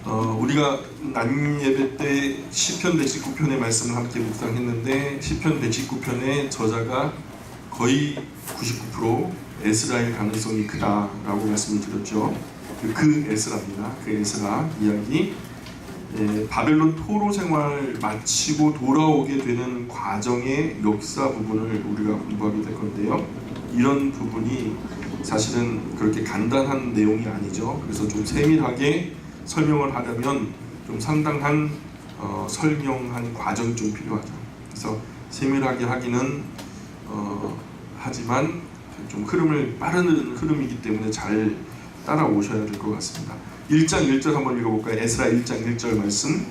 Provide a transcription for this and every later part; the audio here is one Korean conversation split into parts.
우리가 난예배 때 시편 119편의 말씀을 함께 묵상했는데 시편 119편의 저자가 거의 99% 에스라일 가능성이 크다라고 말씀을 드렸죠. 그 에스라입니다. 그 에스라 이야기. 바벨론 토로 생활 마치고 돌아오게 되는 과정의 역사 부분을 우리가 공부하게 될 건데요. 이런 부분이 사실은 그렇게 간단한 내용이 아니죠. 그래서 좀 세밀하게 설명을 하려면 좀 상당한 설명한 과정이 좀 필요하죠. 그래서 세밀하게 하기는 하지만 좀 빠른 흐름이기 때문에 잘 따라오셔야 될 것 같습니다. 1장 1절 한번 읽어볼까요? 에스라 1장 1절 말씀.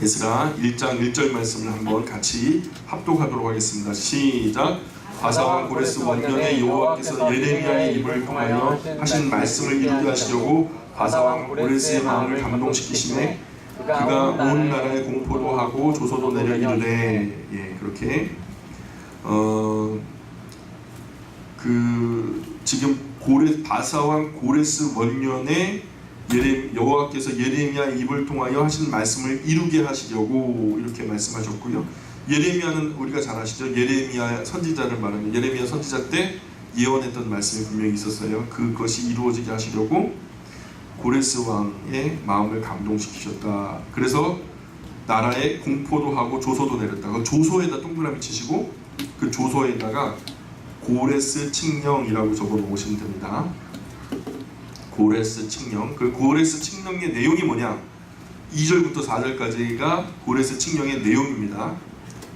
에스라 1장 1절 말씀을 한번 같이 합독하도록 하겠습니다. 시작. 바사왕 고레스 원년에 여호와께서 예레미야의 입을 통하여 하신 말씀을 이루게 하시려고 바사왕 고레스의 마음을 감동시키심에 그가 온 나라에 공포도 하고 조소도 내려 이르되, 그렇게 지금 바사왕 고레스 원년에 여호와께서 예레미야의 입을 통하여 하신 말씀을 이루게 하시려고 이렇게 말씀하셨고요. 예레미야는 우리가 잘 아시죠? 예레미야 선지자를 말하는 예레미야 선지자 때 예언했던 말씀이 분명히 있었어요. 그것이 이루어지게 하시려고 고레스 왕의 마음을 감동시키셨다. 그래서 나라에 공포도 하고 조소도 내렸다. 그 조소에다 동그라미 치시고 그 조소에다가 고레스 칙령이라고 적어 놓으시면 됩니다. 고레스 칙령. 그 고레스 칙령의 내용이 뭐냐? 2절부터 4절까지가 고레스 칙령의 내용입니다.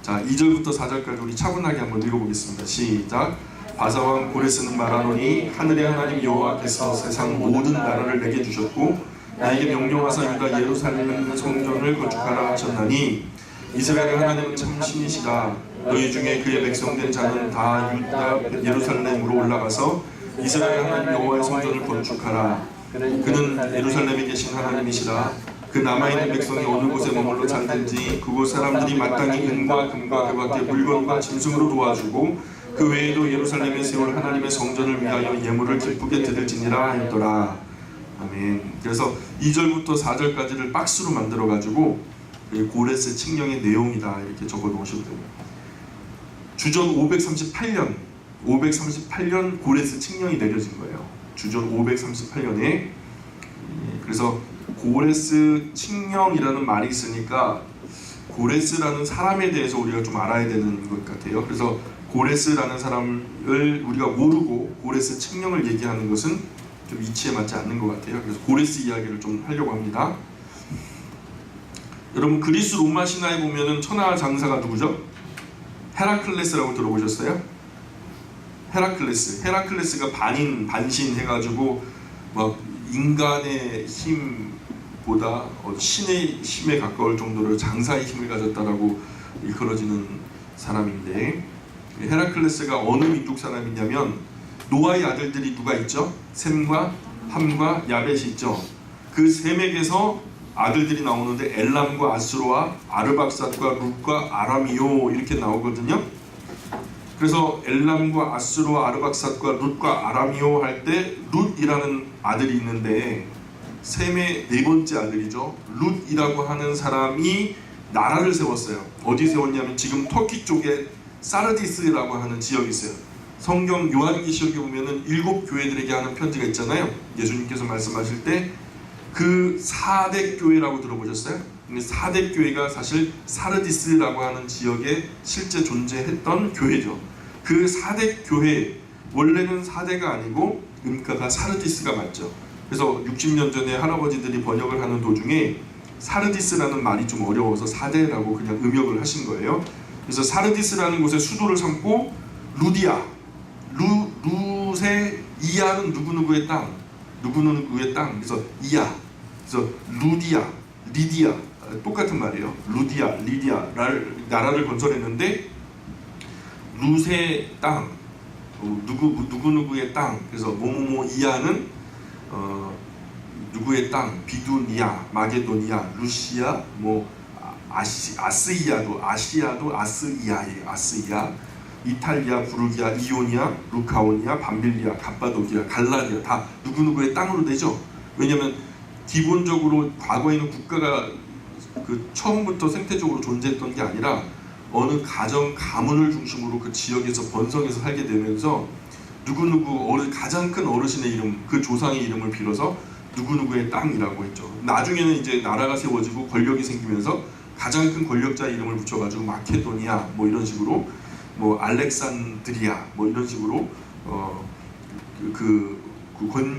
자, 2절부터 4절까지 우리 차분하게 한번 읽어보겠습니다. 시작. 바사왕 고레스는 말하노니 하늘의 하나님 여호와께서 세상 모든 나라를 내게 주셨고 나에게 명령하사 유다 예루살렘 성전을 건축하라 하셨나니 이스라엘의 하나님은 참 신이시다. 너희 중에 그의 백성된 자는 다 유다 예루살렘으로 올라가서 이스라엘 하나님 여호와의 성전을 건축하라. 그는 예루살렘에 계신 하나님이시라. 그 남아있는 백성이 어느 곳에 머물러 살든지 그곳 사람들이 마땅히 은과 금과 그 밖에 물건과 짐승으로 도와주고 그 외에도 예루살렘에 세울 하나님의 성전을 위하여 예물을 기쁘게 드릴지니라 하였더라. 아멘. 그래서 2절부터 4절까지를 박스로 만들어가지고 고레스 칙령의 내용이다 이렇게 적어 놓으셔도 됩니다. 주전 538년 고레스 칙령이 내려진 거예요. 주전 538년에. 그래서 고레스 칙령이라는 말이 있으니까 고레스라는 사람에 대해서 우리가 좀 알아야 되는 것 같아요. 그래서 고레스라는 사람을 우리가 모르고 고레스 칙령을 얘기하는 것은 좀 이치에 맞지 않는 것 같아요. 그래서 고레스 이야기를 좀 하려고 합니다. 여러분 그리스 로마 신화에 보면은 천하 장사가 누구죠? 헤라클레스라고 들어보셨어요? 헤라클레스가 반신 해가지고 막 인간의 힘보다 신의 힘에 가까울 정도로 장사의 힘을 가졌다라고 일컬어지는 사람인데, 헤라클레스가 어느 민족 사람이냐면 노아의 아들들이 누가 있죠? 셈과 함과 야벳이 있죠. 그 셈에게서 아들들이 나오는데 엘람과 아스로와 아르박삿과 룻과 아람이요 이렇게 나오거든요. 그래서 엘람과 아스로와 아르박삿과 룻과 아람이요 할 때 룻이라는 아들이 있는데 셈의 네 번째 아들이죠. 룻이라고 하는 사람이 나라를 세웠어요. 어디 세웠냐면 지금 터키 쪽에 사르디스라고 하는 지역이 있어요. 성경 요한계시록에 보면은 7교회들에게 하는 편지가 있잖아요. 예수님께서 말씀하실 때 그 4대 교회라고 들어보셨어요? 근데 4대 교회가 사실 사르디스라고 하는 지역에 실제 존재했던 교회죠. 그 4대 교회, 원래는 4대가 아니고 음가가 사르디스가 맞죠. 그래서 60년 전에 할아버지들이 번역을 하는 도중에 사르디스라는 말이 좀 어려워서 4대라고 그냥 음역을 하신 거예요. 그래서 사르디스라는 곳에 수도를 삼고 루디아, 룻의 이야는 누구누구의 땅, 누구누구의 땅, 그래서 이야, 그래서 리디아 똑같은 말이에요. 루디아, 리디아 나라를 건설했는데 룻의 땅, 누구누구의 땅, 그래서 뭐뭐뭐 이야는 누구의 땅, 비두니아, 마게도니아, 루시아, 아시아도 아스이아예요. 아스이아, 이탈리아, 부르기아, 이오니아, 루카오니아, 밤빌리아, 갑바도기아, 갈라디아 다 누구누구의 땅으로 되죠. 왜냐하면 기본적으로 과거에는 국가가 그 처음부터 생태적으로 존재했던 게 아니라 어느 가정 가문을 중심으로 그 지역에서 번성해서 살게 되면서 누구누구 가장 큰 어르신의 이름, 그 조상의 이름을 빌어서 누구누구의 땅이라고 했죠. 나중에는 이제 나라가 세워지고 권력이 생기면서 가장 큰 권력자 이름을 붙여가지고 마케도니아 뭐 이런 식으로, 뭐 알렉산드리아 뭐 이런 식으로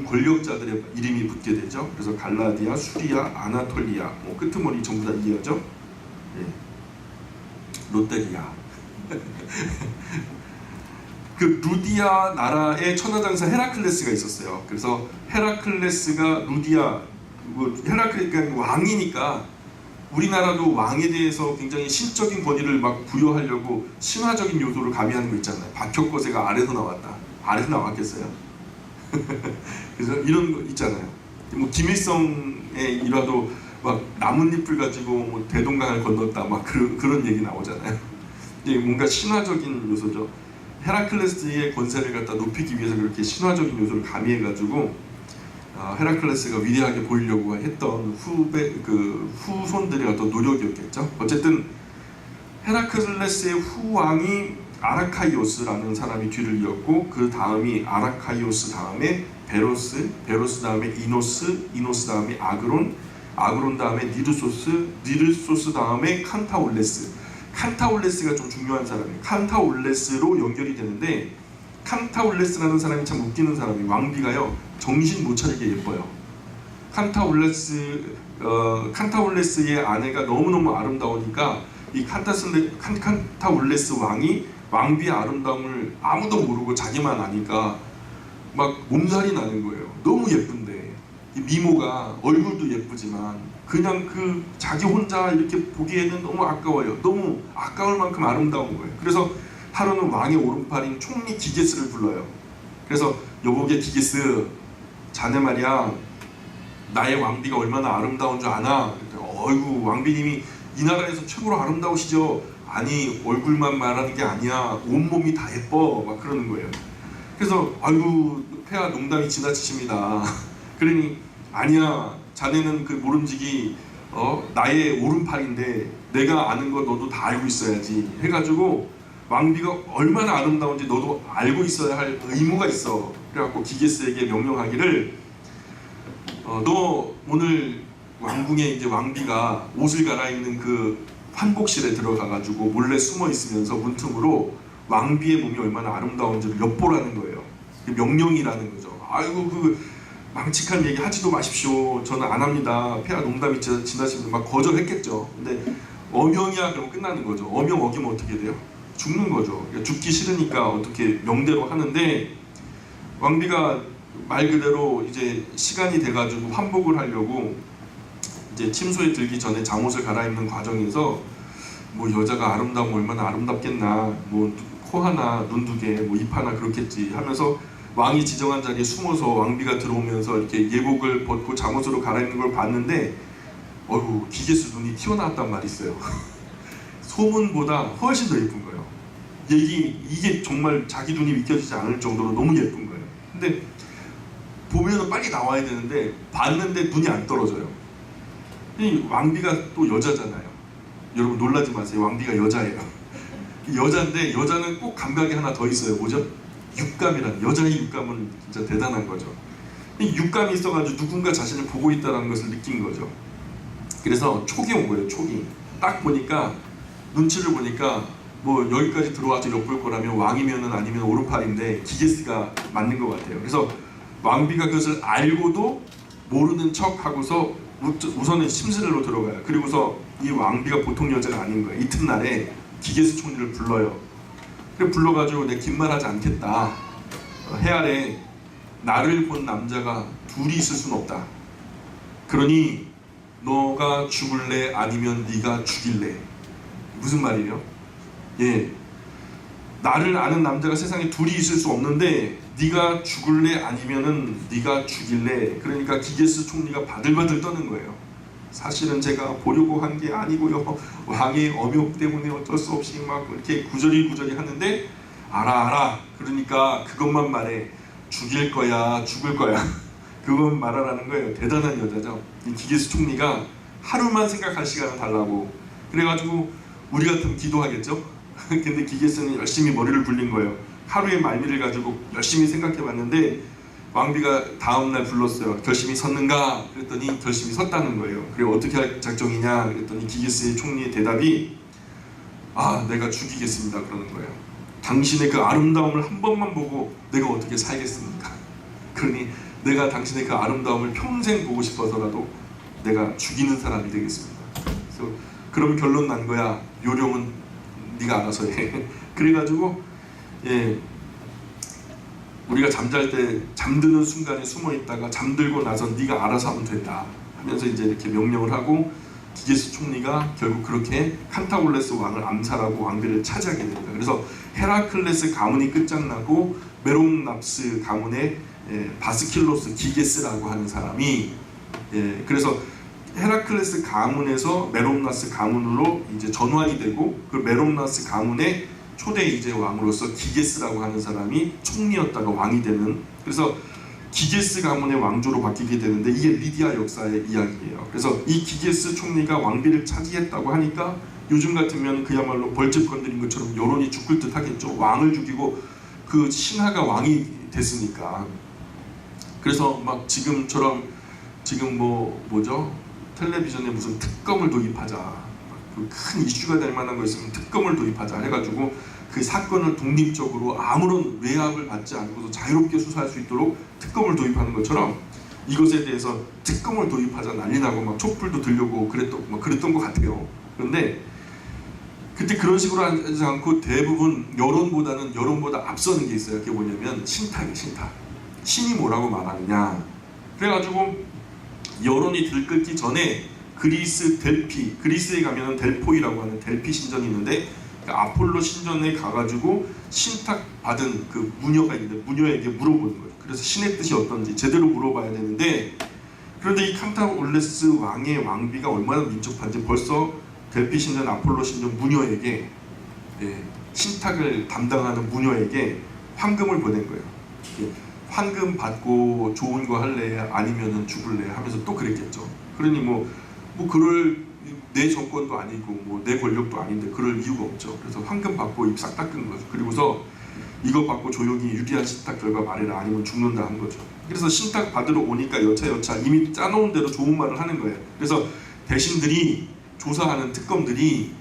권력자들의 이름이 붙게 되죠. 그래서 갈라디아, 수리아, 아나톨리아, 뭐 끄트머리 전부 다 이해하죠. 예. 롯데리아. 그 루디아 나라의 천하장사 헤라클레스가 있었어요. 그래서 헤라클레스가 루디아, 헤라클레스가 왕이니까 우리나라도 왕에 대해서 굉장히 신적인 권위를 막 부여하려고 신화적인 요소를 가미하는 거 있잖아요. 박혁거세가 아래서 나왔다. 아래서 나왔겠어요? 그래서 이런 거 있잖아요. 뭐 김일성의 일화도 막 나뭇잎을 가지고 뭐 대동강을 건넜다 막 그런 얘기 나오잖아요. 이게 뭔가 신화적인 요소죠. 헤라클레스의 권세를 갖다 높이기 위해서 그렇게 신화적인 요소를 가미해가지고 헤라클레스가 위대하게 보이려고 했던 후손들의 어떤 노력이었겠죠. 어쨌든 헤라클레스의 후왕이 아라카이오스라는 사람이 뒤를 이었고, 그 다음이 아라카이오스 다음에 베로스, 베로스 다음에 이노스 다음에 아그론 다음에 니르소스 다음에 칸타올레스가 좀 중요한 사람이에요. 칸타올레스로 연결이 되는데, 칸타올레스라는 사람이 참 웃기는 사람이에요. 왕비가요 정신 못 차리게 예뻐요. 칸타올레스의 아내가 너무너무 아름다우니까 이 칸타올레스 왕이 왕비의 아름다움을 아무도 모르고 자기만 아니까 막 몸살이 나는 거예요. 너무 예쁜데 이 미모가 얼굴도 예쁘지만 그냥 그 자기 혼자 이렇게 보기에는 너무 아까워요. 너무 아까울 만큼 아름다운 거예요. 그래서 하루는 왕의 오른팔인 총리 기게스를 불러요. 그래서 여보게 기게스, 자네 말이야 나의 왕비가 얼마나 아름다운 줄 아나? 어이구 왕비님이 이 나라에서 최고로 아름다우시죠? 아니 얼굴만 말하는 게 아니야, 온몸이 다 예뻐 막 그러는 거예요. 그래서 아이고 폐하 농담이 지나치십니다. 그러니 아니야, 자네는 그 모름지기 나의 오른팔인데 내가 아는 거 너도 다 알고 있어야지 해가지고 왕비가 얼마나 아름다운지 너도 알고 있어야 할 의무가 있어. 그래갖고 기게스에게 명령하기를 너 오늘 왕궁에 이제 왕비가 옷을 갈아입는 그 환복실에 들어가가지고 몰래 숨어 있으면서 문틈으로 왕비의 몸이 얼마나 아름다운지를 엿보라는 거예요. 명령이라는 거죠. 아이고 그 망측한 얘기 하지도 마십시오. 저는 안 합니다. 폐하 농담이 지나시면 막 거절했겠죠. 근데 어명이야 그러면 끝나는 거죠. 어명 어기면 어떻게 돼요? 죽는 거죠. 그러니까 죽기 싫으니까 어떻게 명대로 하는데, 왕비가 말 그대로 이제 시간이 돼가지고 환복을 하려고 이제 침소에 들기 전에 잠옷을 갈아입는 과정에서 뭐 여자가 아름다우면 얼마나 아름답겠나, 뭐 코 하나, 눈 두 개, 뭐 입 하나 그렇겠지 하면서 왕이 지정한 자리에 숨어서 왕비가 들어오면서 이렇게 예복을 벗고 잠옷으로 갈아입는 걸 봤는데, 어휴 기게스 눈이 튀어나왔단 말이 있어요. 소문보다 훨씬 더 예쁜 거예요. 이게 정말 자기 눈이 믿겨지지 않을 정도로 너무 예쁜 거예요. 근데 보면은 빨리 나와야 되는데 봤는데 눈이 안 떨어져요. 이 왕비가 또 여자잖아요. 여러분 놀라지 마세요. 왕비가 여자예요. 여자인데 여자는 꼭 감각이 하나 더 있어요. 뭐죠? 육감이란, 여자의 육감은 진짜 대단한 거죠. 이 육감이 있어가지고 누군가 자신을 보고 있다는 것을 느낀 거죠. 그래서 촉이 온 거예요. 촉이. 딱 보니까 눈치를 보니까 뭐 여기까지 들어와서 엿볼 거라면 왕이면은 아니면 오른팔인데 기게스가 맞는 것 같아요. 그래서 왕비가 그것을 알고도 모르는 척 하고서 우선은 심스rel로 들어가요. 그리고서 이 왕비가 보통 여자가 아닌 거예요. 이튿날에 기게스 총리를 불러요. 그래 불러가지고 내 긴 말 하지 않겠다. 해아래 나를 본 남자가 둘이 있을 순 없다. 그러니 너가 죽을래 아니면 네가 죽일래. 무슨 말이에요? 예, 나를 아는 남자가 세상에 둘이 있을 수 없는데 네가 죽을래 아니면은 네가 죽일래. 그러니까 기게스 총리가 바들바들 떠는 거예요. 사실은 제가 보려고 한 게 아니고요. 왕의 엄욕 때문에 어쩔 수 없이 막 이렇게 구저리 하는데 알아. 그러니까 그것만 말해. 죽일 거야, 죽을 거야. 그건 말하라는 거예요. 대단한 여자죠. 이 기게스 총리가 하루만 생각할 시간을 달라고 그래가지고 우리 같으면 기도하겠죠. 근데 기게스는 열심히 머리를 굴린 거예요. 하루의 말미를 가지고 열심히 생각해봤는데 왕비가 다음날 불렀어요. 결심이 섰는가? 그랬더니 결심이 섰다는 거예요. 그리고 어떻게 할 작정이냐? 그랬더니 기게스의 총리의 대답이 내가 죽이겠습니다 그러는 거예요. 당신의 그 아름다움을 한 번만 보고 내가 어떻게 살겠습니까? 그러니 내가 당신의 그 아름다움을 평생 보고 싶어서라도 내가 죽이는 사람이 되겠습니다. 그래서 그럼 결론 난 거야. 요령은 네가 알아서 해. 그래가지고 우리가 잠잘 때 잠드는 순간에 숨어 있다가 잠들고 나서 네가 알아서 하면 된다 하면서 이제 이렇게 명령을 하고 기게스 총리가 결국 그렇게 칸타골레스 왕을 암살하고 왕비를 차지하게 됩니다. 그래서 헤라클레스 가문이 끝장나고 메롬납스 가문의 바스킬로스 기게스라고 하는 사람이 그래서 헤라클레스 가문에서 메롬나스 가문으로 이제 전환이 되고 그 메롬나스 가문의 초대 이제 왕으로서 기게스라고 하는 사람이 총리였다가 왕이 되는 그래서 기게스 가문의 왕조로 바뀌게 되는데 이게 리디아 역사의 이야기예요. 그래서 이 기게스 총리가 왕비를 차지했다고 하니까 요즘 같으면 그야말로 벌집 건드린 것처럼 여론이 죽을 듯 하겠죠. 왕을 죽이고 그 신하가 왕이 됐으니까. 그래서 막 지금처럼 지금 뭐죠? 텔레비전에 무슨 특검을 도입하자. 큰 이슈가 될 만한 거 있으면 특검을 도입하자 해가지고 그 사건을 독립적으로 아무런 외압을 받지 않고서 자유롭게 수사할 수 있도록 특검을 도입하는 것처럼 이것에 대해서 특검을 도입하자 난리 나고 막 촛불도 들려고 그랬던 것 같아요. 그런데 그때 그런 식으로 하지 않고 대부분 여론보다 앞서는 게 있어요. 그게 뭐냐면 신탁이에요. 신탁. 신이 뭐라고 말하느냐. 그래가지고 여론이 들끓기 전에 그리스에 가면은 델포이라고 하는 델피 신전이 있는데 그 아폴로 신전에 가가지고 신탁 받은 그 무녀가 있는데 무녀에게 물어보는 거예요. 그래서 신의 뜻이 어떤지 제대로 물어봐야 되는데 그런데 이 칸타올레스 왕의 왕비가 얼마나 민첩한지 벌써 델피 신전, 아폴로 신전 무녀에게 신탁을 담당하는 무녀에게 황금을 보낸 거예요. 황금 받고 좋은 거 할래 아니면은 죽을래 하면서 또 그랬겠죠. 그러니 뭐 그럴 내 정권도 아니고 뭐 내 권력도 아닌데 그럴 이유가 없죠. 그래서 황금 받고 입 싹 닦은 거죠. 그리고서 이거 받고 조용히 유리한 신탁 결과 말해라 아니면 죽는다 한 거죠. 그래서 신탁 받으러 오니까 여차 이미 짜놓은 대로 좋은 말을 하는 거예요. 그래서 대신들이 조사하는 특검들이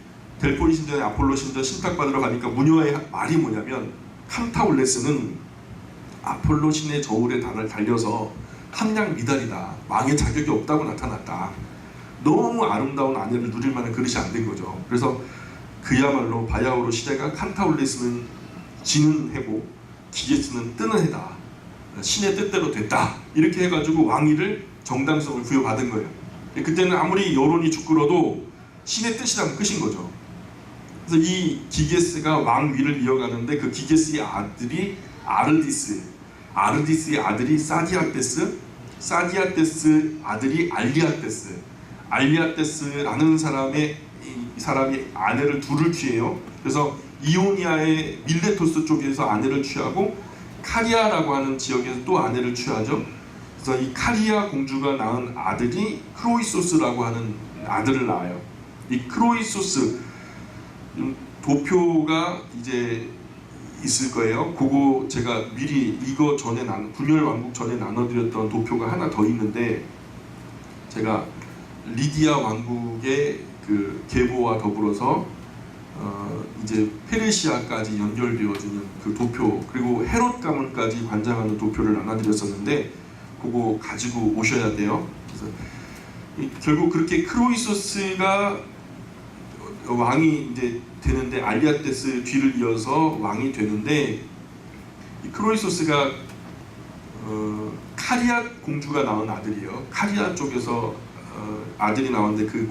델포이 신전에 아폴로 신전 신탁 받으러 가니까 무녀의 말이 뭐냐면 칸타올레스는 아폴로 신의 저울에 달려서 함량 미달이다. 왕의 자격이 없다고 나타났다. 너무 아름다운 아내를 누릴 만한 그릇이 안 된 거죠. 그래서 그야말로 바야흐로 시대가 칸타올레스는 지는 해고 기게스는 뜨는 해다. 신의 뜻대로 됐다. 이렇게 해가지고 왕위를 정당성을 부여받은 거예요. 그때는 아무리 여론이 죽글어도 신의 뜻이라면 끝인 거죠. 그래서 이 기게스가 왕위를 이어가는데 그 기게스의 아들이 아르디스의 아들이 사디아테스 아들이 알리아테스라는 사람이 아내를 둘을 취해요. 그래서 이오니아의 밀레토스 쪽에서 아내를 취하고 카리아라고 하는 지역에서 또 아내를 취하죠. 그래서 이 카리아 공주가 낳은 아들이 크로이소스라고 하는 아들을 낳아요. 이 크로이소스 도표가 이제 있을 거예요. 그거 제가 미리 이거 전에 분열 왕국 전에 나눠드렸던 도표가 하나 더 있는데 제가 리디아 왕국의 그 계보와 더불어서 이제 페르시아까지 연결되어지는 그 도표 그리고 헤롯 가문까지 관장하는 도표를 나눠드렸었는데 그거 가지고 오셔야 돼요. 그래서 결국 그렇게 크로이소스가 왕이 이제 되는데 알리아테스 뒤를 이어서 왕이 되는데 이 크로이소스가 카리아 공주가 낳은 아들이에요. 카리아 쪽에서 아들이 나왔는데 그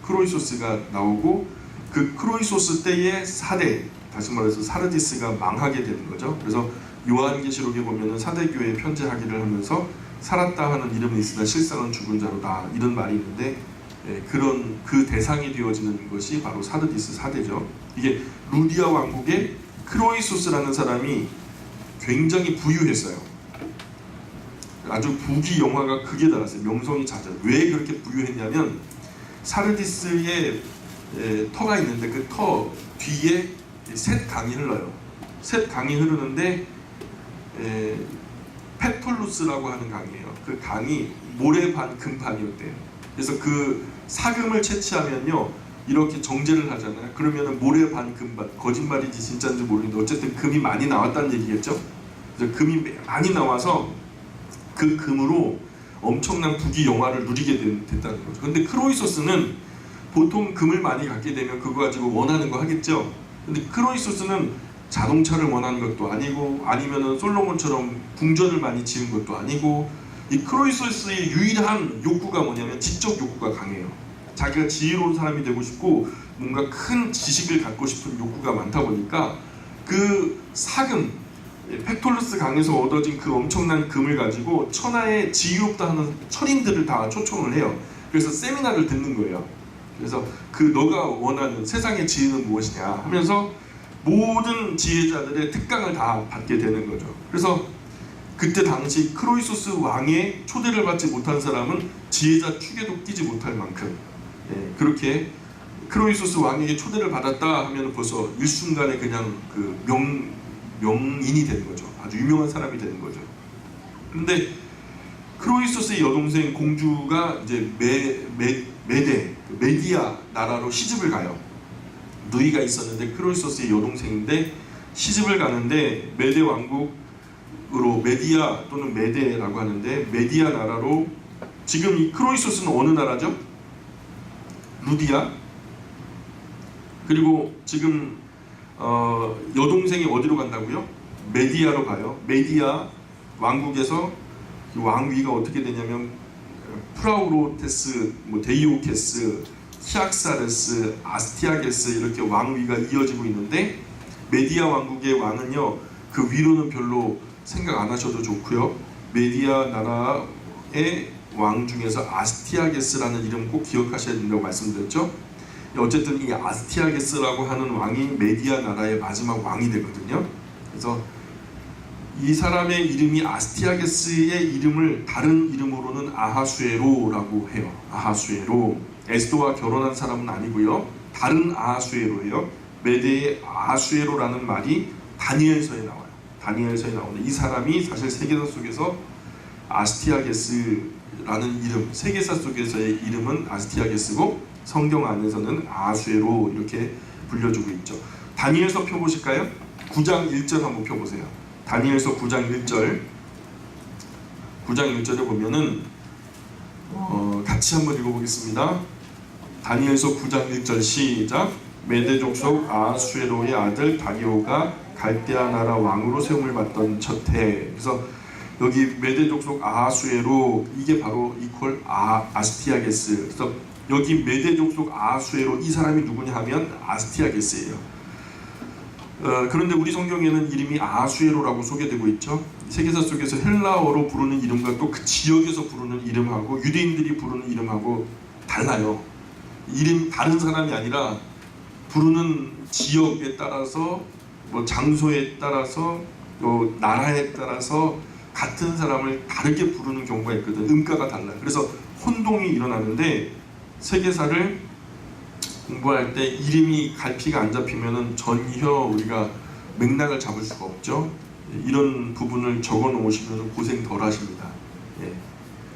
크로이소스가 나오고 그 크로이소스 때의 사대 다시 말해서 사르디스가 망하게 되는 거죠. 그래서 요한계시록에 보면은 사대교회에 편지하기를 하면서 살았다 하는 이름은 있으나 실상은 죽은 자로다 이런 말이 있는데 그런 그 대상이 되어지는 것이 바로 사르디스 사대죠. 이게 루디아 왕국의 크로이소스라는 사람이 굉장히 부유했어요. 아주 부귀 영화가 극에 달았어요. 명성이 잦아요. 왜 그렇게 부유했냐면 사르디스에 터가 있는데 그 터 뒤에 셋 강이 흘러요. 셋 강이 흐르는데 페톨루스라고 하는 강이에요. 그 강이 모래반 금반이었대요. 그래서 그 사금을 채취하면요 이렇게 정제를 하잖아요. 그러면은 모래반 금반, 거짓말인지 진짜인지 모르겠는데 어쨌든 금이 많이 나왔다는 얘기겠죠. 그래서 금이 많이 나와서 그 금으로 엄청난 부귀 영화를 누리게 됐다는 거죠. 근데 크로이소스는 보통 금을 많이 갖게 되면 그거 가지고 원하는 거 하겠죠. 근데 크로이소스는 자동차를 원하는 것도 아니고 아니면은 솔로몬처럼 궁전을 많이 지은 것도 아니고 이 크로이소스의 유일한 욕구가 뭐냐면 지적 욕구가 강해요. 자기가 지혜로운 사람이 되고 싶고 뭔가 큰 지식을 갖고 싶은 욕구가 많다 보니까 그 사금 팩톨루스 강에서 얻어진 그 엄청난 금을 가지고 천하의 지휘op다 하는 철인들을 다 초청을 해요. 그래서 세미나를 듣는 거예요. 그래서 그 너가 원하는 세상의 지혜는 무엇이냐 하면서 모든 지혜자들의 특강을 다 받게 되는 거죠. 그래서 그때 당시 크로이소스 왕의 초대를 받지 못한 사람은 지혜자 축에도 끼지 못할 만큼 그렇게 크로이소스 왕에게 초대를 받았다 하면 벌써 일순간에 그냥 그 명인이 되는 거죠. 아주 유명한 사람이 되는 거죠. 그런데 크로이소스의 여동생 공주가 이제 메디아 나라로 시집을 가요. 누이가 있었는데 크로이소스의 여동생인데 시집을 가는데 메데 왕국으로 메디아 또는 메데라고 하는데 메디아 나라로 지금 이 크로이소스는 어느 나라죠? 루디아. 그리고 지금 여동생이 어디로 간다고요? 메디아로 가요. 메디아 왕국에서 왕위가 어떻게 되냐면 프라우로테스, 데이오케스, 키악사레스, 아스티아게스 이렇게 왕위가 이어지고 있는데 메디아 왕국의 왕은요 그 위로는 별로 생각 안 하셔도 좋고요. 메디아 나라의 왕 중에서 아스티아게스라는 이름 꼭 기억하셔야 된다고 말씀드렸죠. 어쨌든 이 아스티아게스라고 하는 왕이 메디아 나라의 마지막 왕이 되거든요. 그래서 이 사람의 이름이 아스티아게스의 이름을 다른 이름으로는 아하수에로라고 해요. 아하수에로. 에스더와 결혼한 사람은 아니고요. 다른 아하수에로예요. 메데의 아하수에로라는 말이 다니엘서에 나와요. 다니엘서에 나오는 이 사람이 사실 세계사 속에서 아스티아게스라는 이름, 세계사 속에서의 이름은 아스티아게스고 성경 안에서는 아하수에로 이렇게 불려주고 있죠. 다니엘서 펴보실까요? 9장 1절 한번 펴보세요. 다니엘서 9장 1절 9장 1절에 보면은 같이 한번 읽어보겠습니다. 다니엘서 9장 1절 시작. 메데 족속 아하수에로의 아들 다리오가 갈대아 나라 왕으로 세움을 받던 첫해. 그래서 여기 메데 족속 아하수에로 이게 바로 이퀄 아스티아게스. 그래서 여기 메데 족속 아하수에로 이 사람이 누구냐 하면 아스티아게스예요. 그런데 우리 성경에는 이름이 아하수에로라고 소개되고 있죠. 세계사 속에서 헬라어로 부르는 이름과 또 그 지역에서 부르는 이름하고 유대인들이 부르는 이름하고 달라요. 이름 다른 사람이 아니라 부르는 지역에 따라서 장소에 따라서 또 나라에 따라서 같은 사람을 다르게 부르는 경우가 있거든. 음가가 달라요. 그래서 혼동이 일어나는데 세계사를 공부할 때 이름이 갈피가 안 잡히면은 전혀 우리가 맥락을 잡을 수가 없죠. 이런 부분을 적어 놓으시면 고생 덜 하십니다.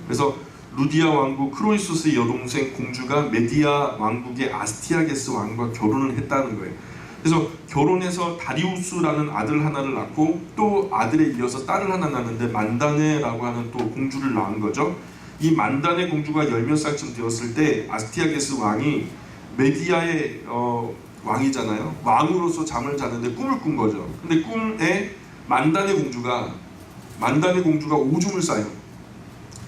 그래서 루디아 왕국 크로이소스의 여동생 공주가 메디아 왕국의 아스티아게스 왕과 결혼을 했다는 거예요. 그래서 결혼해서 다리우스라는 아들 하나를 낳고 또 아들에 이어서 딸을 하나 낳는데 만다네라고 하는 또 공주를 낳은 거죠. 이 만다네 공주가 열 몇 살쯤 되었을 때 아스티아게스 왕이 메디아의 왕이잖아요. 왕으로서 잠을 자는데 꿈을 꾼 거죠. 근데 꿈에 만다네 공주가 오줌을 싸요.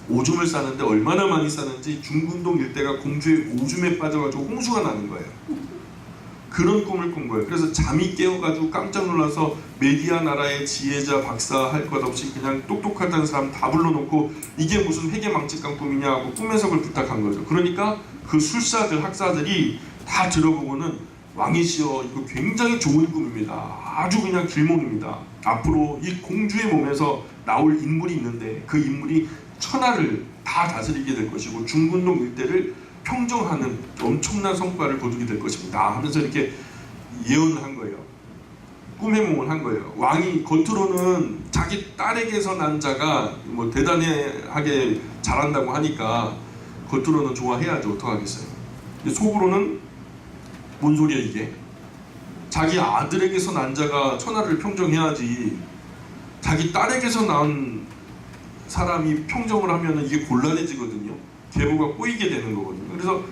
오줌을 싸는데 얼마나 많이 싸는지 중근동 일대가 공주의 오줌에 빠져가지고 홍수가 나는 거예요. 그런 꿈을 꾼 거예요. 그래서 잠이 깨어가지고 깜짝 놀라서 메디아 나라의 지혜자 박사 할 것 없이 그냥 똑똑하다는 사람 다 불러놓고 이게 무슨 회계망측한 꿈이냐 하고 꿈 해석을 부탁한 거죠. 그러니까 그 술사들 학사들이 다 들어보고는 왕이시여, 이거 굉장히 좋은 꿈입니다. 아주 그냥 길몽입니다. 앞으로 이 공주의 몸에서 나올 인물이 있는데 그 인물이 천하를 다 다스리게 될 것이고 중군동 일대를 평정하는 엄청난 성과를 거두게 될 것입니다 하면서 이렇게 예언을 한 거예요. 꿈의夢을 한 거예요. 왕이 겉으로는 자기 딸에게서 난 자가 뭐 대단하게 잘한다고 하니까 겉으로는 좋아해야죠. 어떡하겠어요. 속으로는 뭔 소리야 이게. 자기 아들에게서 난 자가 천하를 평정해야지 자기 딸에게서 낳은 사람이 평정을 하면 이게 곤란해지거든요. 계보가 꼬이게 되는 거거든요. 그래서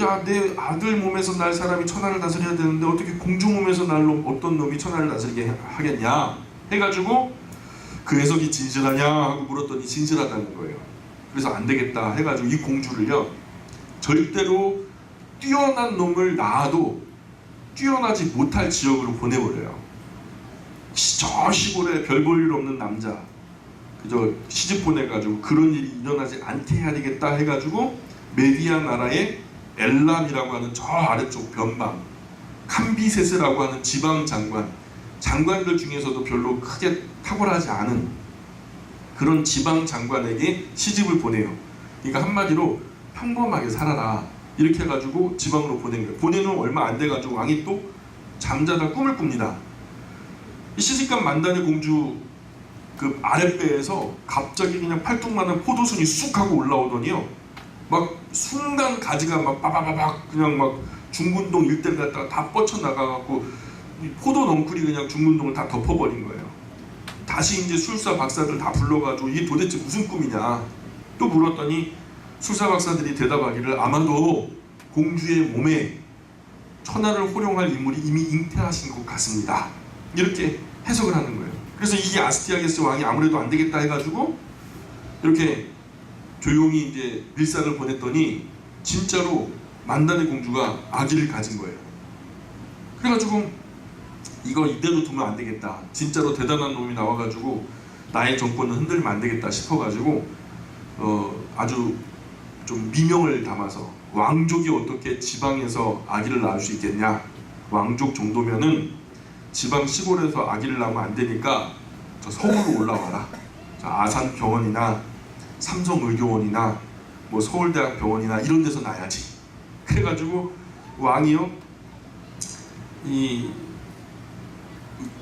야, 내 아들 몸에서 날 사람이 천하를 다스려야 되는데 어떻게 공주 몸에서 날 놈, 어떤 놈이 천하를 다스리게 하겠냐 해가지고 그 해석이 진실하냐 하고 물었더니 진실하다는 거예요. 그래서 안 되겠다 해가지고 이 공주를요 절대로 뛰어난 놈을 낳아도 뛰어나지 못할 지역으로 보내버려요. 저 시골에 별 볼 일 없는 남자 그저 시집 보내가지고 그런 일이 일어나지 않게 해야 되겠다 해가지고 메디아 나라의 엘람이라고 하는 저 아래쪽 변방 캄비세스라고 하는 지방 장관들 중에서도 별로 크게 탁월하지 않은 그런 지방 장관에게 시집을 보내요. 그러니까 한마디로 평범하게 살아라 이렇게 해가지고 지방으로 보낸 거예요. 보내놓으면 얼마 안 돼가지고 왕이 또 잠자다 꿈을 꿉니다. 이 시집간 만단의 공주 그 아랫배에서 갑자기 그냥 팔뚝만한 포도순이 쑥 하고 올라오더니요 막 순간 가지가 막 빠바바박 그냥 막 중군동 일대를 갖다가 다 뻗쳐나가갖고 포도 넝쿨이 그냥 중군동을 다 덮어버린 거예요. 다시 이제 술사 박사들 다 불러가지고 이게 도대체 무슨 꿈이냐 또 물었더니 술사 박사들이 대답하기를 아마도 공주의 몸에 천하를 호령할 인물이 이미 잉태하신 것 같습니다 이렇게 해석을 하는 거예요. 그래서 이 아스티아게스 왕이 아무래도 안 되겠다 해가지고 이렇게 조용히 이제 밀사를 보냈더니 진짜로 만단의 공주가 아기를 가진 거예요. 그래가지고 이거 이대로 두면 안 되겠다. 진짜로 대단한 놈이 나와가지고 나의 정권을 흔들면 안 되겠다 싶어가지고 아주 좀 미명을 담아서 왕족이 어떻게 지방에서 아기를 낳을 수 있겠냐. 왕족 정도면은 지방 시골에서 아기를 낳으면 안 되니까 저 서울로 올라와라. 아산 병원이나 삼성의료원이나 뭐 서울대학 병원이나 이런 데서 낳아야지. 그래가지고 왕이요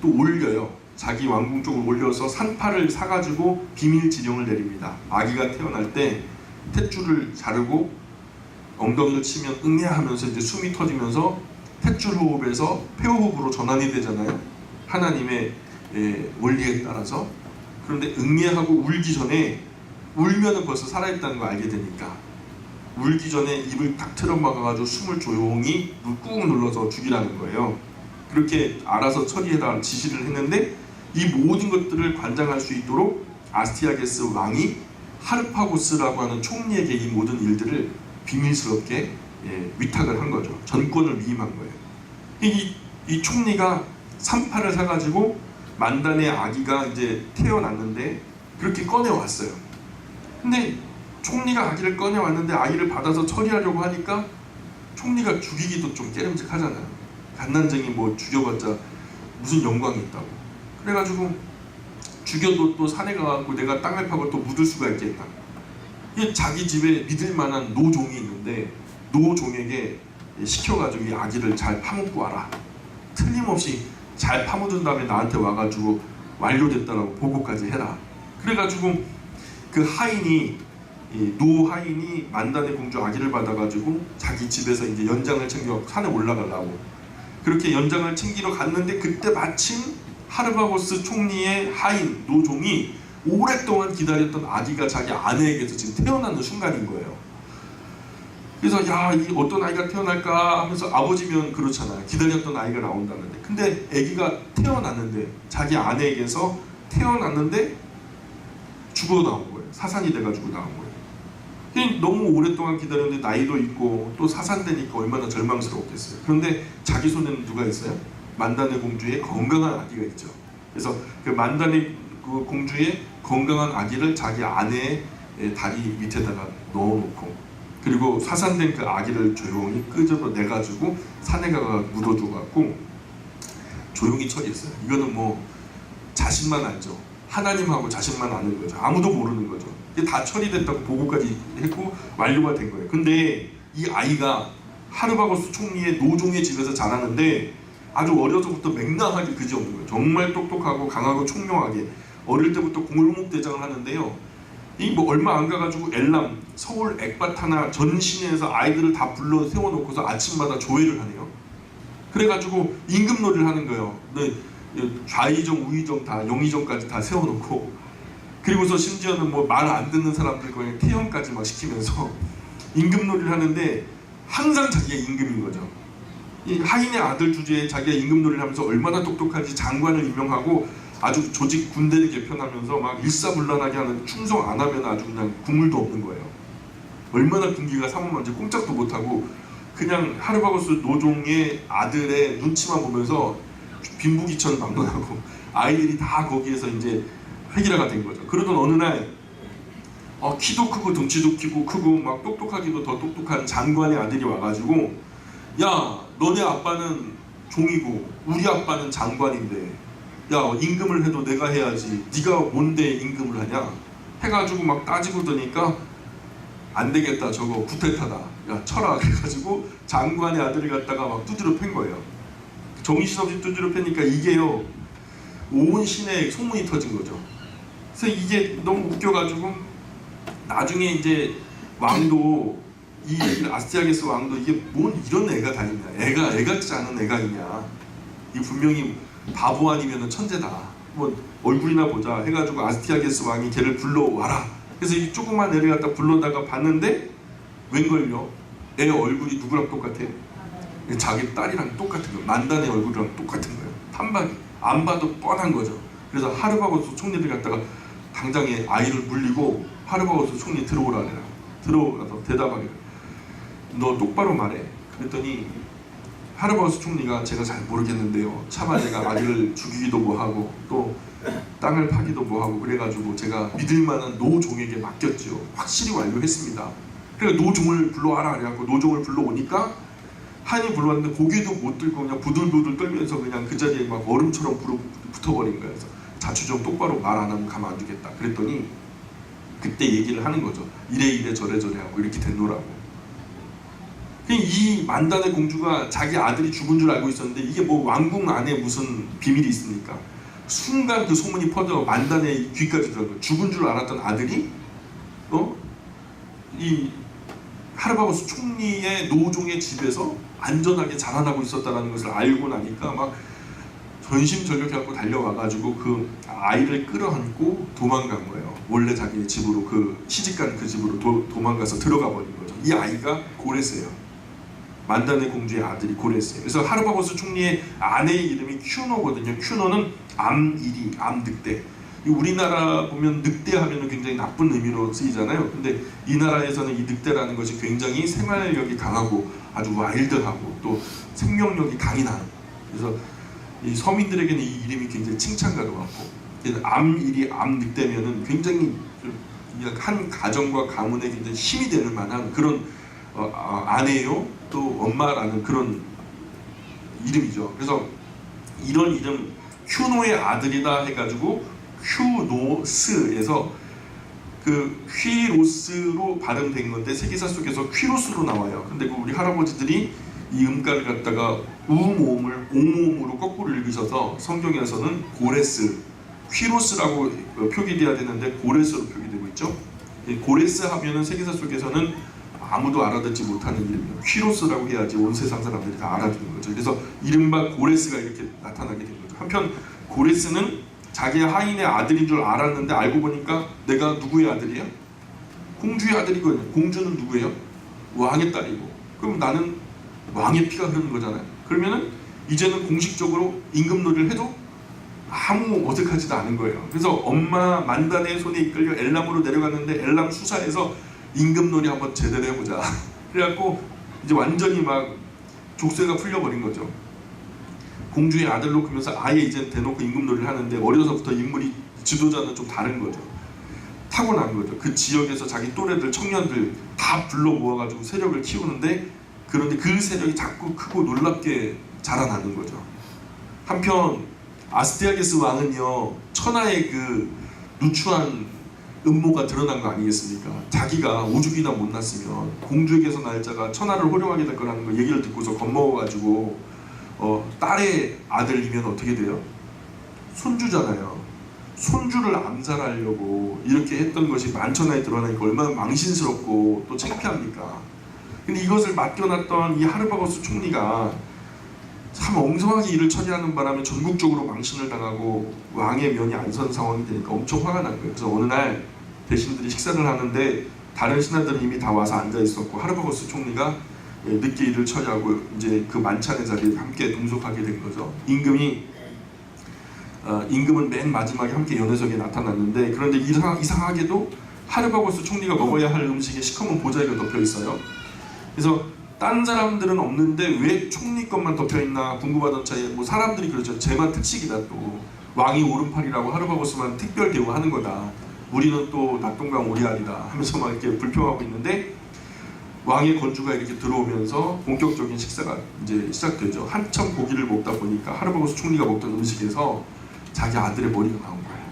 또 올려요. 자기 왕궁 쪽을 올려서 산파를 사가지고 비밀 지령을 내립니다. 아기가 태어날 때 탯줄을 자르고 엉덩이를 치면 응애하면서 이제 숨이 터지면서 탯줄 호흡에서 폐호흡으로 전환이 되잖아요. 하나님의 원리에 따라서. 그런데 응애하고 울기 전에 울면은 벌써 살아있다는 거 알게 되니까 울기 전에 입을 탁 틀어막아가지고 숨을 조용히 꾹 눌러서 죽이라는 거예요. 그렇게 알아서 처리해라 지시를 했는데 이 모든 것들을 관장할 수 있도록 아스티아게스 왕이 하르파고스라고 하는 총리에게 이 모든 일들을 비밀스럽게 위탁을 한 거죠. 전권을 위임한 거예요. 이 총리가 산파를 사가지고 만단의 아기가 이제 태어났는데 그렇게 꺼내왔어요. 근데 총리가 아기를 꺼내왔는데 아기를 받아서 처리하려고 하니까 총리가 죽이기도 좀 깨름직하잖아요. 갓난쟁이 뭐 죽여봤자 무슨 영광이 있다고. 그래가지고 죽여도 또 산에 가갖고 내가 땅을 파고 또 묻을 수가 있겠다. 이게 자기 집에 믿을 만한 노종이 있는데 노종에게 시켜가지고 이 아기를 잘 파묻고 와라. 틀림없이 잘 파묻은 다음에 나한테 와가지고 완료됐다라고 보고까지 해라. 그래가지고 그 하인이 노 하인이 만단의 공주 아기를 받아가지고 자기 집에서 이제 연장을 챙겨 산에 올라가려고 그렇게 연장을 챙기러 갔는데 그때 마침 하르바고스 총리의 하인 노종이 오랫동안 기다렸던 아기가 자기 아내에게서 지금 태어나는 순간인 거예요. 그래서 야, 이 어떤 아이가 태어날까 하면서 아버지면 그렇잖아요. 기다렸던 아이가 나온다는데 근데 아기가 태어났는데 자기 아내에게서 태어났는데 죽어 나온 거예요. 사산이 돼가지고 나온 거예요. 너무 오랫동안 기다렸는데 나이도 있고 또 사산되니까 얼마나 절망스러웠겠어요. 그런데 자기 손에는 누가 있어요? 만단의 공주의 건강한 아기가 있죠. 그래서 그 만단의 그 공주의 건강한 아기를 자기 아내의 다리 밑에다가 넣어놓고 그리고 사산된 그 아기를 조용히 끄집어내가지고 산에 가가 묻어두고 조용히 처리했어요. 이거는 뭐 자신만 알죠. 하나님하고 자신만 아는 거죠. 아무도 모르는 거죠. 이게 다 처리됐다고 보고까지 했고 완료가 된 거예요. 근데 이 아이가 하르바고스 총리의 노종의 집에서 자라는데 아주 어려서부터 맹랑하게 그지없는 거예요. 정말 똑똑하고 강하고 총명하게 어릴 때부터 공울목대장을 하는데요. 이 뭐 얼마 안 가가지고 엘람, 서울 엑바타나 전 시내에서 아이들을 다 불러 세워놓고서 아침마다 조회를 하네요. 그래가지고 임금놀이를 하는 거예요. 네, 좌의정, 우의정 다 영의정까지 다 세워놓고 그리고서 심지어는 뭐 말 안 듣는 사람들 그냥 태형까지 막 시키면서 임금놀이를 하는데 항상 자기가 임금인 거죠. 이 하인의 아들 주제에 자기가 임금놀이를 하면서 얼마나 똑똑한지 장관을 임명하고 아주 조직 군대를 개편하면서 막 일사불란하게 하는 충성 안 하면 아주 그냥 국물도 없는 거예요. 얼마나 군기가 삼엄한지 꼼짝도 못하고 그냥 하르바고스 노종의 아들의 눈치만 보면서 빈부귀천 막론하고 아이들이 다 거기에서 이제 획일화가 된 거죠. 그러던 어느 날 키도 크고 덩치도 크고 막 똑똑하기도 더 똑똑한 장관의 아들이 와가지고 야 너네 아빠는 종이고 우리 아빠는 장관인데 야 임금을 해도 내가 해야지 네가 뭔데 임금을 하냐 해가지고 막 따지고 드니까 안 되겠다 저거 구태타다 야 쳐라 그래가지고 장관의 아들을 갖다가 막 두드려 팬 거예요. 정신없이 두드려 패니까 이게요 온 시내에 소문이 터진 거죠. 그래서 이게 너무 웃겨가지고 나중에 이제 왕도 이 아스티아게스 왕도 이게 뭔 이런 애가 다 있냐 애 같지 않은 애가 있냐 이 분명히 바보 아니면 천재다 뭐 얼굴이나 보자 해가지고 아스티아게스 왕이 걔를 불러와라. 그래서 이 조그만 애를 갖다 불러다가 봤는데 웬걸요 애 얼굴이 누구랑 똑같아? 자기 딸이랑 똑같은 거예요. 만단의 얼굴이랑 똑같은 거예요. 판박이 안 봐도 뻔한 거죠. 그래서 하르바고스 총리를 갖다가 당장에 아이를 물리고 하르바고스 총리 들어오라 그래요. 들어가서 대답하게 너 똑바로 말해. 그랬더니 하르바고스 총리가 제가 잘 모르겠는데요. 차마 제가 아이를 죽이기도 뭐하고 또 땅을 파기도 뭐하고 그래가지고 제가 믿을만한 노종에게 맡겼죠. 확실히 완료했습니다. 그러니까 노종을 불러와라 그래갖고 노종을 불러오니까 한이 불러왔는데 고개도 못 들고 그냥 부들부들 떨면서 그냥 그 자리에 막 얼음처럼 붙어버린 거예요. 그래서 자추 똑바로 말 안 하면 가만 안 두겠다. 그랬더니 그때 얘기를 하는 거죠. 이래 저래 하고 이렇게 됐노라고. 이 만단의 공주가 자기 아들이 죽은 줄 알고 있었는데 이게 뭐 왕궁 안에 무슨 비밀이 있습니까? 순간 그 소문이 퍼져 만단의 귀까지 들어가요. 죽은 줄 알았던 아들이 이 하르바고스 총리의 노종의 집에서 안전하게 자라나고 있었다는 것을 알고 나니까 막 전심전력해갖고 달려와가지고 그 아이를 끌어안고 도망간 거예요. 원래 자기 집으로 그 시집간 그 집으로 도망가서 들어가 버린 거죠. 이 아이가 고레스예요. 만단의 공주의 아들이 고레스예요. 그래서 하르바고스 총리의 아내의 이름이 큐노거든요. 큐노는 암이리, 암늑대. 우리나라 보면 늑대하면 굉장히 나쁜 의미로 쓰이잖아요. 근데 이 나라에서는 이 늑대라는 것이 굉장히 생활력이 강하고 아주 와일드하고 또 생명력이 강인한. 그래서 이 서민들에게는 이 이름이 굉장히 칭찬가도 같고 암일이 암늑대면은 굉장히 한 가정과 가문에 굉장히 힘이 되는 만한 그런 아내요 또 엄마라는 그런 이름이죠. 그래서 이런 이름 큐노의 아들이다 해가지고 큐노스에서 그 퀴로스로 발음된 건데 세계사 속에서 퀴로스로 나와요. 근데 그 우리 할아버지들이 이 음가를 갖다가 우모음을 오모음으로 거꾸로 읽으셔서 성경에서는 고레스, 퀴로스라고 표기돼야 되는데 고레스로 표기되고 있죠. 고레스 하면은 세계사 속에서는 아무도 알아듣지 못하는 이름이에요. 퀴로스라고 해야지 온 세상 사람들이 다 알아듣는 거죠. 그래서 이른바 고레스가 이렇게 나타나게 된 거죠. 한편 고레스는 자기 하인의 아들인 줄 알았는데 알고 보니까 내가 누구의 아들이야? 공주의 아들이거든요. 공주는 누구예요? 왕의 딸이고. 그럼 나는 왕의 피가 흐르는 거잖아요. 그러면은 이제는 공식적으로 임금놀이를 해도 아무 어색하지도 않은 거예요. 그래서 엄마 만단의 손에 이끌려 엘람으로 내려갔는데 엘람 수사에서 임금놀이 한번 제대로 해보자. 그래갖고 이제 완전히 막 족쇄가 풀려버린 거죠. 공주의 아들로 크면서 아예 이제 대놓고 임금놀이를 하는데 어려서부터 인물이 지도자는 좀 다른 거죠. 타고난 거죠. 그 지역에서 자기 또래들 청년들 다 불러 모아가지고 세력을 키우는데, 그런데 그 세력이 자꾸 크고 놀랍게 자라나는 거죠. 한편 아스티아게스 왕은요, 천하의 그 누추한 음모가 드러난 거 아니겠습니까? 자기가 오죽이나 못났으면 공주에게서 날 자가 천하를 호령하게 될 거라는 거 얘기를 듣고서 겁먹어가지고 딸의 아들이면 어떻게 돼요? 손주잖아요. 손주를 암살하려고 이렇게 했던 것이 만천하에 드러나니까 얼마나 망신스럽고 또 창피합니까? 근데 이것을 맡겨놨던 이 하르바고스 총리가 참 엉성하게 일을 처리하는 바람에 전국적으로 망신을 당하고 왕의 면이 안 선 상황이 되니까 엄청 화가 난 거예요. 그래서 어느 날 대신들이 식사를 하는데 다른 신하들은 이미 다 와서 앉아 있었고, 하르바고스 총리가 늦게 일을 처리하고 이제 그 만찬의 자리에 함께 동석하게 된 거죠. 임금은 맨 마지막에 함께 연회석에 나타났는데, 그런데 이상하게도 하르바고스 총리가 먹어야 할 음식에 시커먼 보자기가 덮여 있어요. 그래서 딴 사람들은 없는데 왜 총리 것만 덮여있나 궁금하던 차에, 뭐 사람들이 그러죠. 쟤만 특식이다, 또 왕이 오른팔이라고 하르바고스만 특별 대우하는 거다, 우리는 또 낙동강 오리알이다 하면서 막 이렇게 불평하고 있는데, 왕의 건주가 이렇게 들어오면서 본격적인 식사가 이제 시작되죠. 한참 고기를 먹다 보니까 하르바고스 총리가 먹던 음식에서 자기 아들의 머리가 나온 거예요.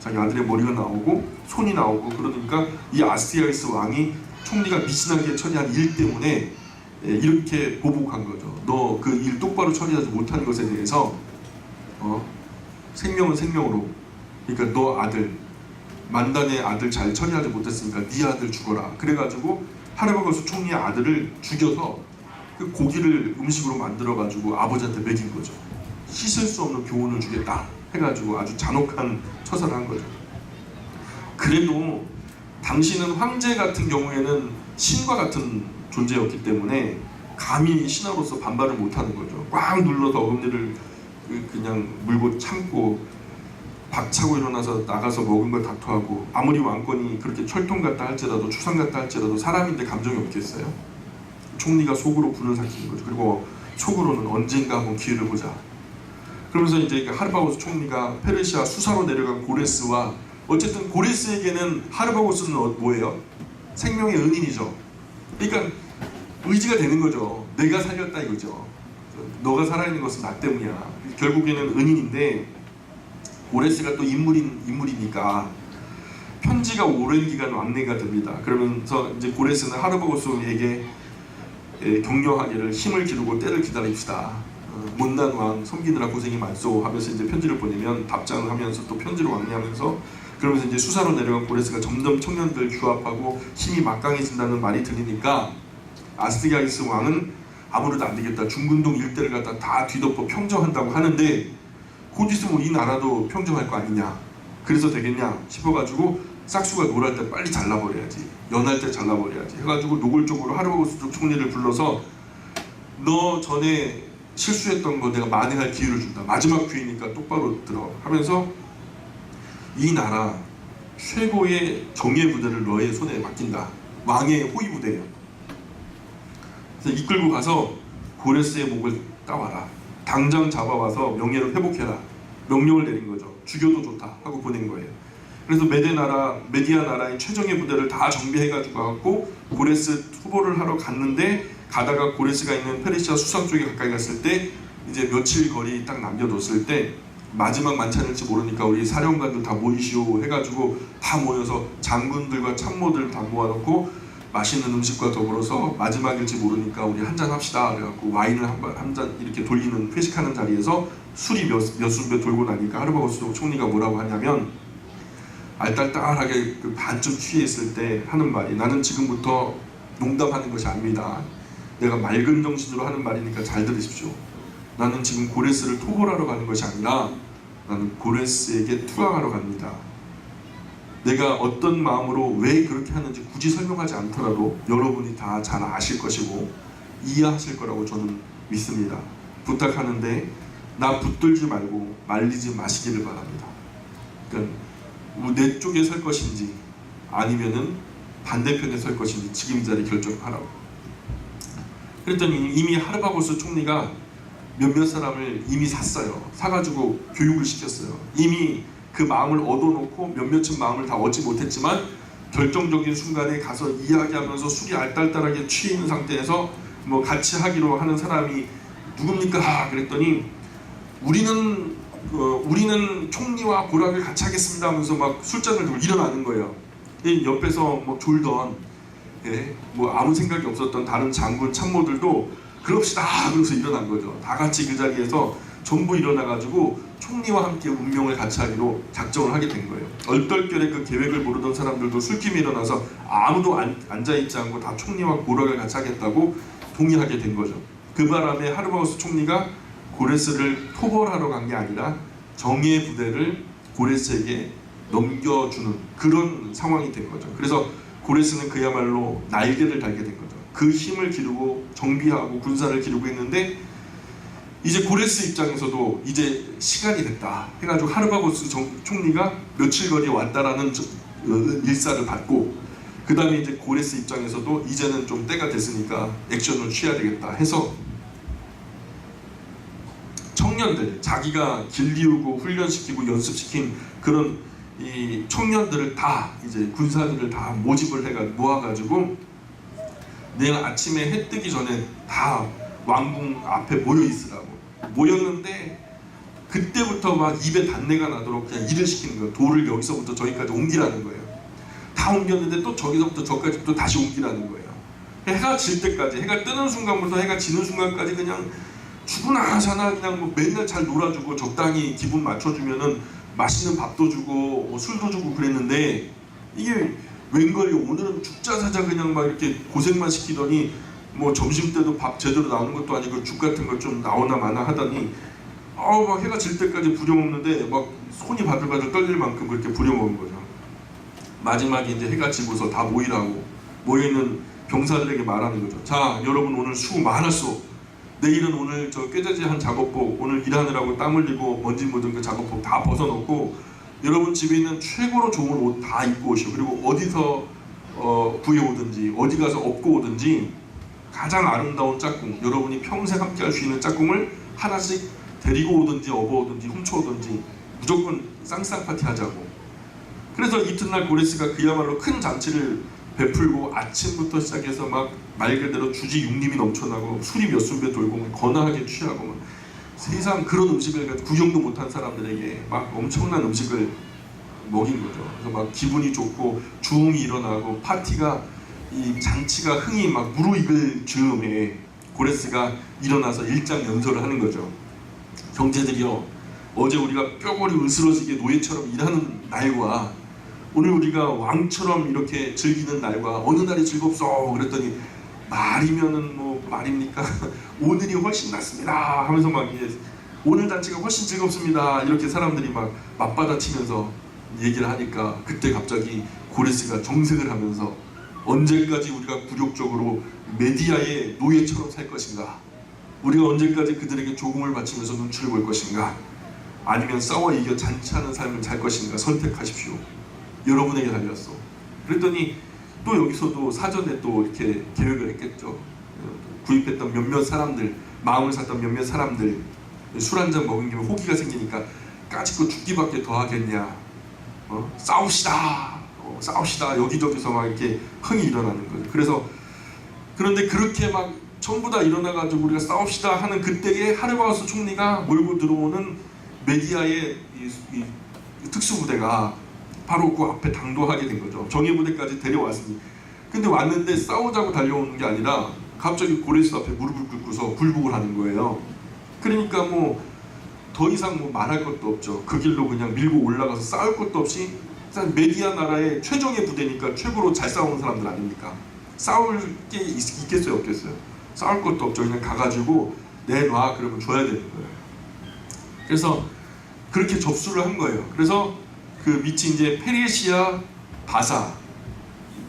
자기 아들의 머리가 나오고 손이 나오고, 그러니까 이 아스티아게스 왕이 총리가 미진하게 처리한 일 때문에 이렇게 보복한 거죠. 너 그 일 똑바로 처리하지 못한 것에 대해서 생명은 생명으로, 그러니까 너 아들, 만단의 아들 잘 처리하지 못했으니까 네 아들 죽어라. 그래가지고 하르바고스 총리의 아들을 죽여서 그 고기를 음식으로 만들어가지고 아버지한테 먹인 거죠. 씻을 수 없는 교훈을 주겠다 해가지고 아주 잔혹한 처사를 한 거죠. 그래도 당신은 황제 같은 경우에는 신과 같은 존재였기 때문에 감히 신하로서 반발을 못하는 거죠. 꽉 눌러서 어금니를 그냥 물고 참고 박차고 일어나서 나가서 먹은 걸 다투하고, 아무리 왕권이 그렇게 철통 같다 할지라도 추상 같다 할지라도 사람인데 감정이 없겠어요? 총리가 속으로 분을 삭히는 거죠. 그리고 속으로는 언젠가 한번 기회를 보자. 그러면서 이제 하르바고스 총리가 페르시아 수사로 내려간 고레스와, 어쨌든 고레스에게는 하르바고스는 뭐예요? 생명의 은인이죠. 그러니까 의지가 되는 거죠. 내가 살렸다 이거죠. 너가 살아있는 것은 나 때문이야. 결국에는 은인인데, 고레스가 또 인물이니까 편지가 오랜 기간 왕래가 됩니다. 그러면서 이제 고레스는 하르바고스에게 격려하기를 힘을 기르고 때를 기다립시다. 못난 왕 섬기느라 고생이 많소 하면서 이제 편지를 보내면 답장을 하면서 또 편지를 왕래하면서, 그러면서 이제 수사로 내려간 고레스가 점점 청년들 규합하고 힘이 막강해진다는 말이 들리니까 아스티아게스 왕은 아무래도 안 되겠다, 중근동 일대를 갖다 다 뒤덮어 평정한다고 하는데, 곧 있으면 이 나라도 평정할 거 아니냐, 그래서 되겠냐 싶어가지고 싹수가 노랄 때 빨리 잘라버려야지, 연할 때 잘라버려야지 해가지고 노골적으로 하르바고스 총리를 불러서 너 전에 실수했던 거 내가 만회할 기회를 준다, 마지막 기회니까 똑바로 들어 하면서 이 나라 최고의 정예 부대를 너의 손에 맡긴다. 왕의 호위 부대예요. 그래서 이끌고 가서 고레스의 목을 따와라. 당장 잡아와서 명예를 회복해라. 명령을 내린 거죠. 죽여도 좋다 하고 보낸 거예요. 그래서 메디아 나라의 최정예 부대를 다 정비해가지고 갖고 고레스 투보를 하러 갔는데, 가다가 고레스가 있는 페르시아 수상 쪽에 가까이 갔을 때 이제 며칠 거리 딱 남겨뒀을 때 마지막 만찬일지 모르니까 우리 사령관들 다 모이시오 해가지고 다 모여서 장군들과 참모들 다 모아놓고 맛있는 음식과 더불어서 마지막일지 모르니까 우리 한잔 합시다 그래갖고 와인을 한 잔 이렇게 돌리는, 회식하는 자리에서 술이 몇 순배 돌고 나니까 하르바고스 총리가 뭐라고 하냐면, 알딸딸하게 그 반쯤 취해 있을 때 하는 말이, 나는 지금부터 농담하는 것이 아닙니다. 내가 맑은 정신으로 하는 말이니까 잘 들으십시오. 나는 지금 고레스를 토벌하러 가는 것이 아니라 나는 고레스에게 투항하러 갑니다. 내가 어떤 마음으로 왜 그렇게 하는지 굳이 설명하지 않더라도 여러분이 다 잘 아실 것이고 이해하실 거라고 저는 믿습니다. 부탁하는데 나 붙들지 말고 말리지 마시기를 바랍니다. 그러니까 내 쪽에 설 것인지 아니면은 반대편에 설 것인지 지금 이 자리 결정하라고. 그랬더니 이미 하르바고스 총리가 몇몇 사람을 이미 샀어요. 사가지고 교육을 시켰어요. 이미 그 마음을 얻어놓고 몇몇은 마음을 다 얻지 못했지만 결정적인 순간에 가서 이야기하면서 술이 알딸딸하게 취해 있는 상태에서 뭐 같이 하기로 하는 사람이 누굽니까? 그랬더니 우리는 총리와 고락을 같이 하겠습니다 하면서 막 술잔을 들고 일어나는 거예요. 옆에서 뭐 졸던 뭐 아무 생각이 없었던 다른 장군 참모들도 그럽시다 하면서 일어난 거죠. 다 같이 그 자리에서 전부 일어나가지고 총리와 함께 운명을 같이 하기로 작정을 하게 된 거예요. 얼떨결에 그 계획을 모르던 사람들도 술김에 일어나서 아무도 앉아있지 않고 다 총리와 고락을 같이 하겠다고 동의하게 된 거죠. 그 바람에 하르바우스 총리가 고레스를 토벌하러 간 게 아니라 정예 부대를 고레스에게 넘겨주는 그런 상황이 된 거죠. 그래서 고레스는 그야말로 날개를 달게 된 거죠. 그 힘을 기르고 정비하고 군사를 기르고 했는데 이제 고레스 입장에서도 이제 시간이 됐다 해가지고 하르바우스 총리가 며칠 거리에 왔다라는 일사를 받고 그 다음에 이제 고레스 입장에서도 이제는 좀 때가 됐으니까 액션을 취해야 되겠다 해서 청년들, 자기가 길리우고 훈련시키고 연습시킨 그런 이 청년들을 다 이제 군사들을 다 모집을 모아가지고 내일 아침에 해 뜨기 전에 다 왕궁 앞에 모여 있으라고 모였는데 그때부터 막 입에 단내가 나도록 그냥 일을 시키는 거예요. 돌을 여기서부터 저기까지 옮기라는 거예요. 다 옮겼는데 또 저기서부터 저까지 또 다시 옮기라는 거예요. 해가 질 때까지, 해가 뜨는 순간부터 해가 지는 순간까지 그냥 죽으나 사나 그냥 뭐 맨날 잘 놀아주고 적당히 기분 맞춰주면은 맛있는 밥도 주고 뭐 술도 주고 그랬는데 이게 웬걸요 오늘은 죽자 사자 그냥 막 이렇게 고생만 시키더니 뭐 점심 때도 밥 제대로 나오는 것도 아니고 죽 같은 거 좀 나오나 마나 하더니 막 해가 질 때까지 부려먹는데 막 손이 바들바들 떨릴 만큼 그렇게 부려먹은 거죠. 마지막에 이제 해가 지고서 다 모이라고 모여있는 병사들에게 말하는 거죠. 자 여러분 오늘 수고 많았어. 내일은 오늘 저 꾀자지한 작업복 오늘 일하느라고 땀 흘리고 먼지 묻은 그 작업복 다 벗어놓고 여러분 집에 있는 최고로 좋은 옷 다 입고 오시오. 그리고 어디서 구해오든지 어디 가서 업고 오든지 가장 아름다운 짝꿍 여러분이 평생 함께 할 수 있는 짝꿍을 하나씩 데리고 오든지 업어오든지 훔쳐오든지 무조건 쌍쌍 파티 하자고. 그래서 이튿날 고레스가 그야말로 큰 잔치를 베풀고 아침부터 시작해서 막 말 그대로 주지 육림이 넘쳐나고 술이 몇 순배 돌고 거나하게 취하고 막 세상 그런 음식을 구경도 못한 사람들에게 막 엄청난 음식을 먹인 거죠. 그래서 막 기분이 좋고 주웅이 일어나고 파티가 이 잔치가 흥이 막 무르익을 즈음에 고레스가 일어나서 일장 연설을 하는 거죠. 형제들이여 어제 우리가 뼈골이 으스러지게 노예처럼 일하는 날과 오늘 우리가 왕처럼 이렇게 즐기는 날과 어느 날이 즐겁소 그랬더니 말이면은 뭐 말입니까? 오늘이 훨씬 낫습니다 하면서 막 이제 오늘 잔치가 훨씬 즐겁습니다 이렇게 사람들이 막 맞받아치면서 얘기를 하니까 그때 갑자기 고레스가 정색을 하면서 언제까지 우리가 굴욕적으로 메디아의 노예처럼 살 것인가? 우리가 언제까지 그들에게 조공을 바치면서 눈치를 볼 것인가? 아니면 싸워 이겨 잔치하는 삶을 살 것인가? 선택하십시오. 여러분에게 달렸어. 그랬더니 또 여기서도 사전에 또 이렇게 계획을 했겠죠. 구입했던 몇몇 사람들, 마음을 샀던 몇몇 사람들 술 한잔 먹은 김에 호기가 생기니까 까짓거 죽기밖에 더 하겠냐. 싸웁시다. 싸웁시다. 여기저기서 막 이렇게 흥이 일어나는 거죠. 그래서 그런데 그렇게 막 전부 다 일어나가지고 우리가 싸웁시다 하는 그때에 하르바우스 총리가 몰고 들어오는 메디아의 이 특수부대가 바로 그 앞에 당도하게 된 거죠. 정예부대까지 데려왔으니. 근데 왔는데 싸우자고 달려오는 게 아니라 갑자기 고레스 앞에 무릎을 꿇고서 굴복을 하는 거예요. 그러니까 뭐 더 이상 뭐 말할 것도 없죠. 그 길로 그냥 밀고 올라가서 싸울 것도 없이 메디아 나라의 최정예 부대니까 최고로 잘 싸우는 사람들 아닙니까? 싸울 게 있겠어요 없겠어요? 싸울 것도 없죠. 그냥 가가지고 내놔 그러면 줘야 되는 거예요. 그래서 그렇게 접수를 한 거예요. 그래서 그 밑이 이제 페르시아 바사,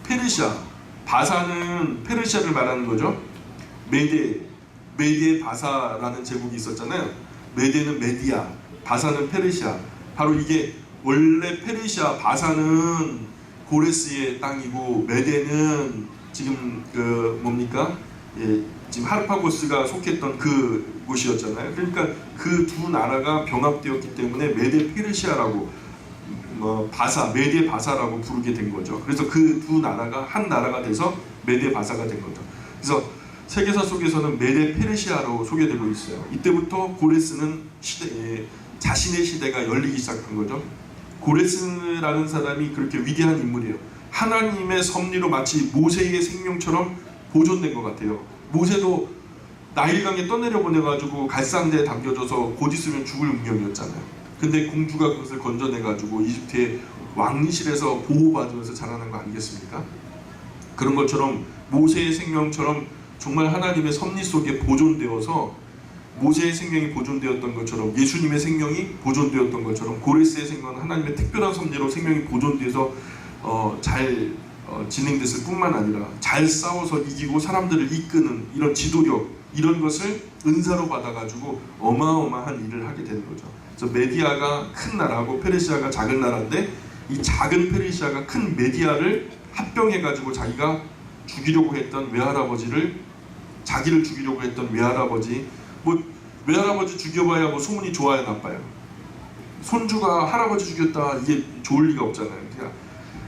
페르시아 바사는 페르시아를 말하는 거죠. 메데 바사라는 제국이 있었잖아요. 메데는 메디아, 바사는 페르시아. 바로 이게 원래 페르시아 바사는 고레스의 땅이고 메데는 지금 그 뭡니까? 예, 지금 하르파고스가 속했던 그 곳이었잖아요. 그러니까 그 두 나라가 병합되었기 때문에 메데 페르시아라고 바사, 메데 바사라고 부르게 된 거죠. 그래서 그 두 나라가 한 나라가 돼서 메데 바사가 된 거죠. 그래서 세계사 속에서는 메데 페르시아로 소개되고 있어요. 이때부터 고레스는 자신의 시대가 열리기 시작한 거죠. 고레스라는 사람이 그렇게 위대한 인물이에요. 하나님의 섭리로 마치 모세의 생명처럼 보존된 것 같아요. 모세도 나일강에 떠내려 보내가지고 갈상대에 담겨져서 곧 있으면 죽을 운명이었잖아요. 근데 공주가 그것을 건져내가지고 이집트의 왕실에서 보호받으면서 자라난 거 아니겠습니까? 그런 것처럼 모세의 생명처럼 정말 하나님의 섭리 속에 보존되어서 모세의 생명이 보존되었던 것처럼 예수님의 생명이 보존되었던 것처럼 고레스의 생명은 하나님의 특별한 섭리로 생명이 보존돼서 잘 진행됐을 뿐만 아니라 잘 싸워서 이기고 사람들을 이끄는 이런 지도력 이런 것을 은사로 받아가지고 어마어마한 일을 하게 되는 거죠. 그래서 메디아가 큰 나라고 페르시아가 작은 나라인데 이 작은 페르시아가 큰 메디아를 합병해가지고 자기가 죽이려고 했던 외할아버지를 자기를 죽이려고 했던 외할아버지 외할아버지 죽여봐야 소문이 좋아요 나빠요? 손주가 할아버지 죽였다 이게 좋을 리가 없잖아요. 그냥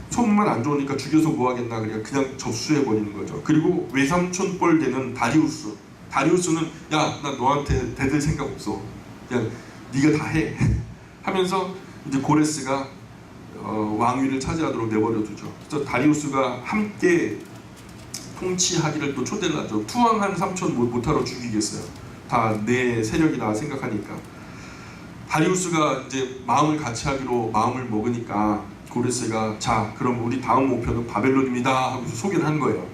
소문만 안 좋으니까 죽여서 뭐하겠나 그냥 접수해버리는 거죠. 그리고 외삼촌 뻘 되는 다리우스는 야 나 너한테 대들 생각 없어 그냥 네가 다 해 하면서 이제 고레스가 왕위를 차지하도록 내버려두죠. 그래서 다리우스가 함께 통치하기를 또 초대를 하죠. 투항한 삼촌 못하러 죽이겠어요. 다 내 세력이다 생각하니까. 다리우스가 이제 마음을 같이 하기로 마음을 먹으니까 고레스가 자 그럼 우리 다음 목표는 바벨론입니다 하고서 소개를 한 거예요.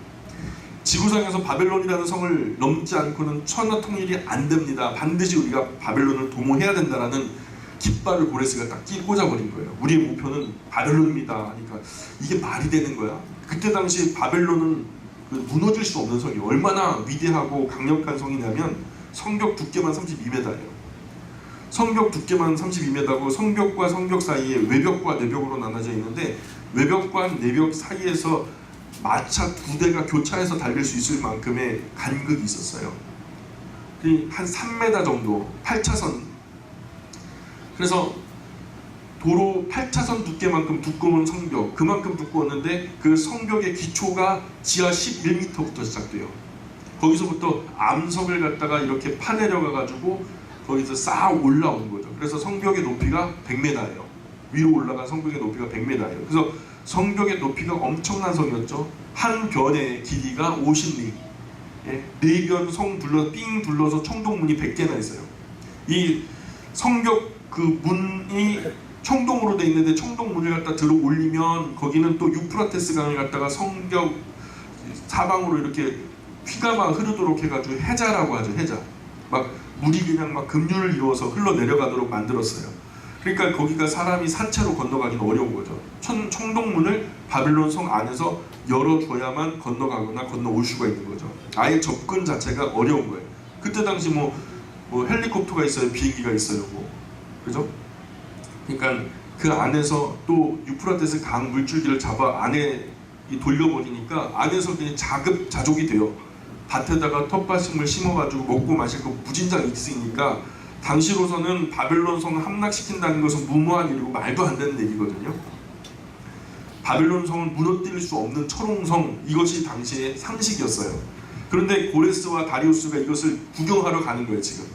지구상에서 바벨론이라는 성을 넘지 않고는 천하 통일이 안 됩니다. 반드시 우리가 바벨론을 도모해야 된다라는 깃발을 고레스가 딱 꽂아버린 거예요. 우리의 목표는 바벨론입니다. 그러니까 이게 말이 되는 거야. 그때 당시 바벨론은 무너질 수 없는 성이에요. 얼마나 위대하고 강력한 성이냐면 성벽 두께만 32m예요. 성벽 두께만 32m고 성벽과 성벽 사이에 외벽과 내벽으로 나눠져 있는데 외벽과 내벽 사이에서 마차 2대가 교차해서 달릴 수 있을 만큼의 간극이 있었어요. 한 3m 정도 8차선. 그래서 도로 8차선 두께만큼 두꺼운 성벽, 그만큼 두꺼웠는데 그 성벽의 기초가 지하 11m부터 시작돼요. 거기서부터 암석을 갖다가 이렇게 파내려가 가지고 거기서 싹 올라온 거죠. 그래서 성벽의 높이가 100m예요. 위로 올라간 성벽의 높이가 100m예요. 그래서 성벽의 높이가 엄청난 성이었죠. 한 변의 길이가 50리. 네 변 성 삥 둘러서 청동문이 100개나 있어요. 이 성벽 그 문이 청동으로 돼 있는데 청동문을 갖다 들어 올리면 거기는 또 유프라테스 강을 갖다가 성벽 사방으로 이렇게 피가 막 흐르도록 해가지고 해자라고 하죠. 해자. 막 물이 그냥 막 급류를 이루어서 흘러내려가도록 만들었어요. 그러니까 거기가 사람이 산채로 건너가기는 어려운 거죠. 청동문을 바벨론 성 안에서 열어줘야만 건너가거나 건너올 수가 있는 거죠. 아예 접근 자체가 어려운 거예요. 그때 당시 뭐 헬리콥터가 있어요, 비행기가 있어요, 그죠? 그러니까 그 안에서 또 유프라테스 강 물줄기를 잡아 안에 돌려버리니까 안에서 그냥 자급자족이 돼요. 밭에다가 텃밭식물 심어가지고 먹고 마실 거 무진장 있으니까 당시로서는 바벨론 성을 함락시킨다는 것은 무모한 일이고 말도 안 되는 얘기거든요. 바벨론 성을 무너뜨릴 수 없는 철옹성, 이것이 당시의 상식이었어요. 그런데 고레스와 다리우스가 이것을 구경하러 가는 거예요. 지금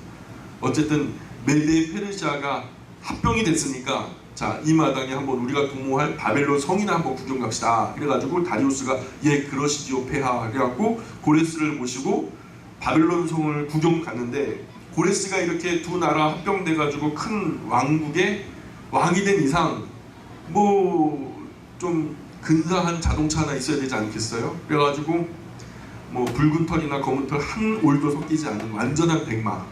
어쨌든 메데 페르시아가 합병이 됐으니까 자, 이 마당에 한번 우리가 도모할 바벨론 성이나 한번 구경 갑시다. 그래가지고 다리우스가 예 그러시지요 폐하 그래갖고 고레스를 모시고 바벨론 성을 구경 갔는데, 고레스가 이렇게 두 나라 합병돼가지고 큰 왕국의 왕이 된 이상 뭐 좀 근사한 자동차 하나 있어야 되지 않겠어요? 그래가지고 뭐 붉은 털이나 검은 털 한 올도 섞이지 않은 완전한 백마,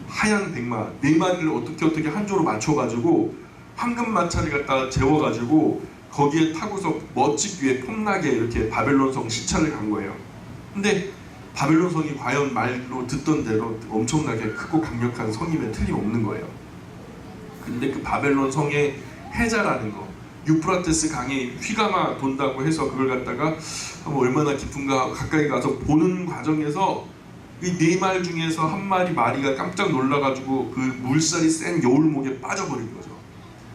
하얀 백마 4마리를 어떻게 한 조로 맞춰가지고 황금 마차를 갖다가 재워가지고 거기에 타고서 멋지게 위에 폼나게 이렇게 바벨론 성 시찰을 간 거예요. 근데 바벨론 성이 과연 말로 듣던 대로 엄청나게 크고 강력한 성임에 틀림없는 거예요. 근데 그 바벨론 성의 해자라는 거, 유프라테스 강이 휘감아 돈다고 해서 그걸 갖다가 얼마나 깊은가 가까이 가서 보는 과정에서 이 4말 중에서 한 마리가 깜짝 놀라가지고 그 물살이 센 여울목에 빠져버린 거죠.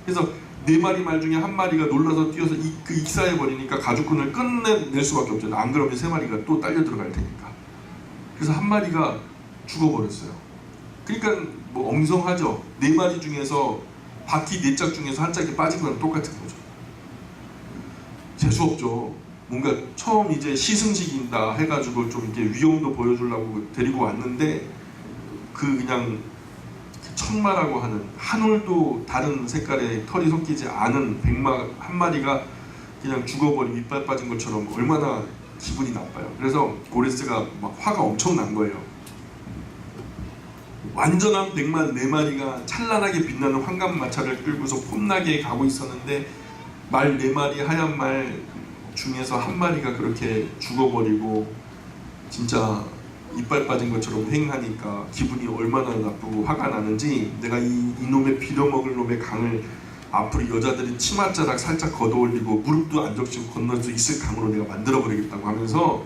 그래서 네 마리 말 중에 한 마리가 놀라서 뛰어서 익사해 버리니까 가죽끈을 끝낼 수밖에 없잖아요. 안 그러면 세 마리가 또 딸려 들어갈 테니까. 그래서 한 마리가 죽어버렸어요. 그러니까 뭐 엉성하죠. 네 마리 중에서 바퀴 네 짝 중에서 한 짝이 빠진 거랑 똑같은 거죠. 재수없죠. 뭔가 처음 이제 시승식인다 해가지고 좀 이렇게 위험도 보여주려고 데리고 왔는데 그냥 천마라고 하는 한 올도 다른 색깔의 털이 섞이지 않은 백마 한 마리가 그냥 죽어버리고 이빨 빠진 것처럼 얼마나 기분이 나빠요. 그래서 고레스가 막 화가 엄청 난 거예요. 완전한 백마 네 마리가 찬란하게 빛나는 황금마차를 끌고서 폼나게 가고 있었는데 말 네 마리 하얀 말 중에서 한 마리가 그렇게 죽어버리고 진짜 이빨 빠진 것처럼 횡하니까 기분이 얼마나 나쁘고 화가 나는지 내가 이놈의 빌어먹을 놈의 강을 앞으로 여자들이 치맛자락 살짝 걷어올리고 무릎도 안 적시고 건널 수 있을 강으로 내가 만들어버리겠다고 하면서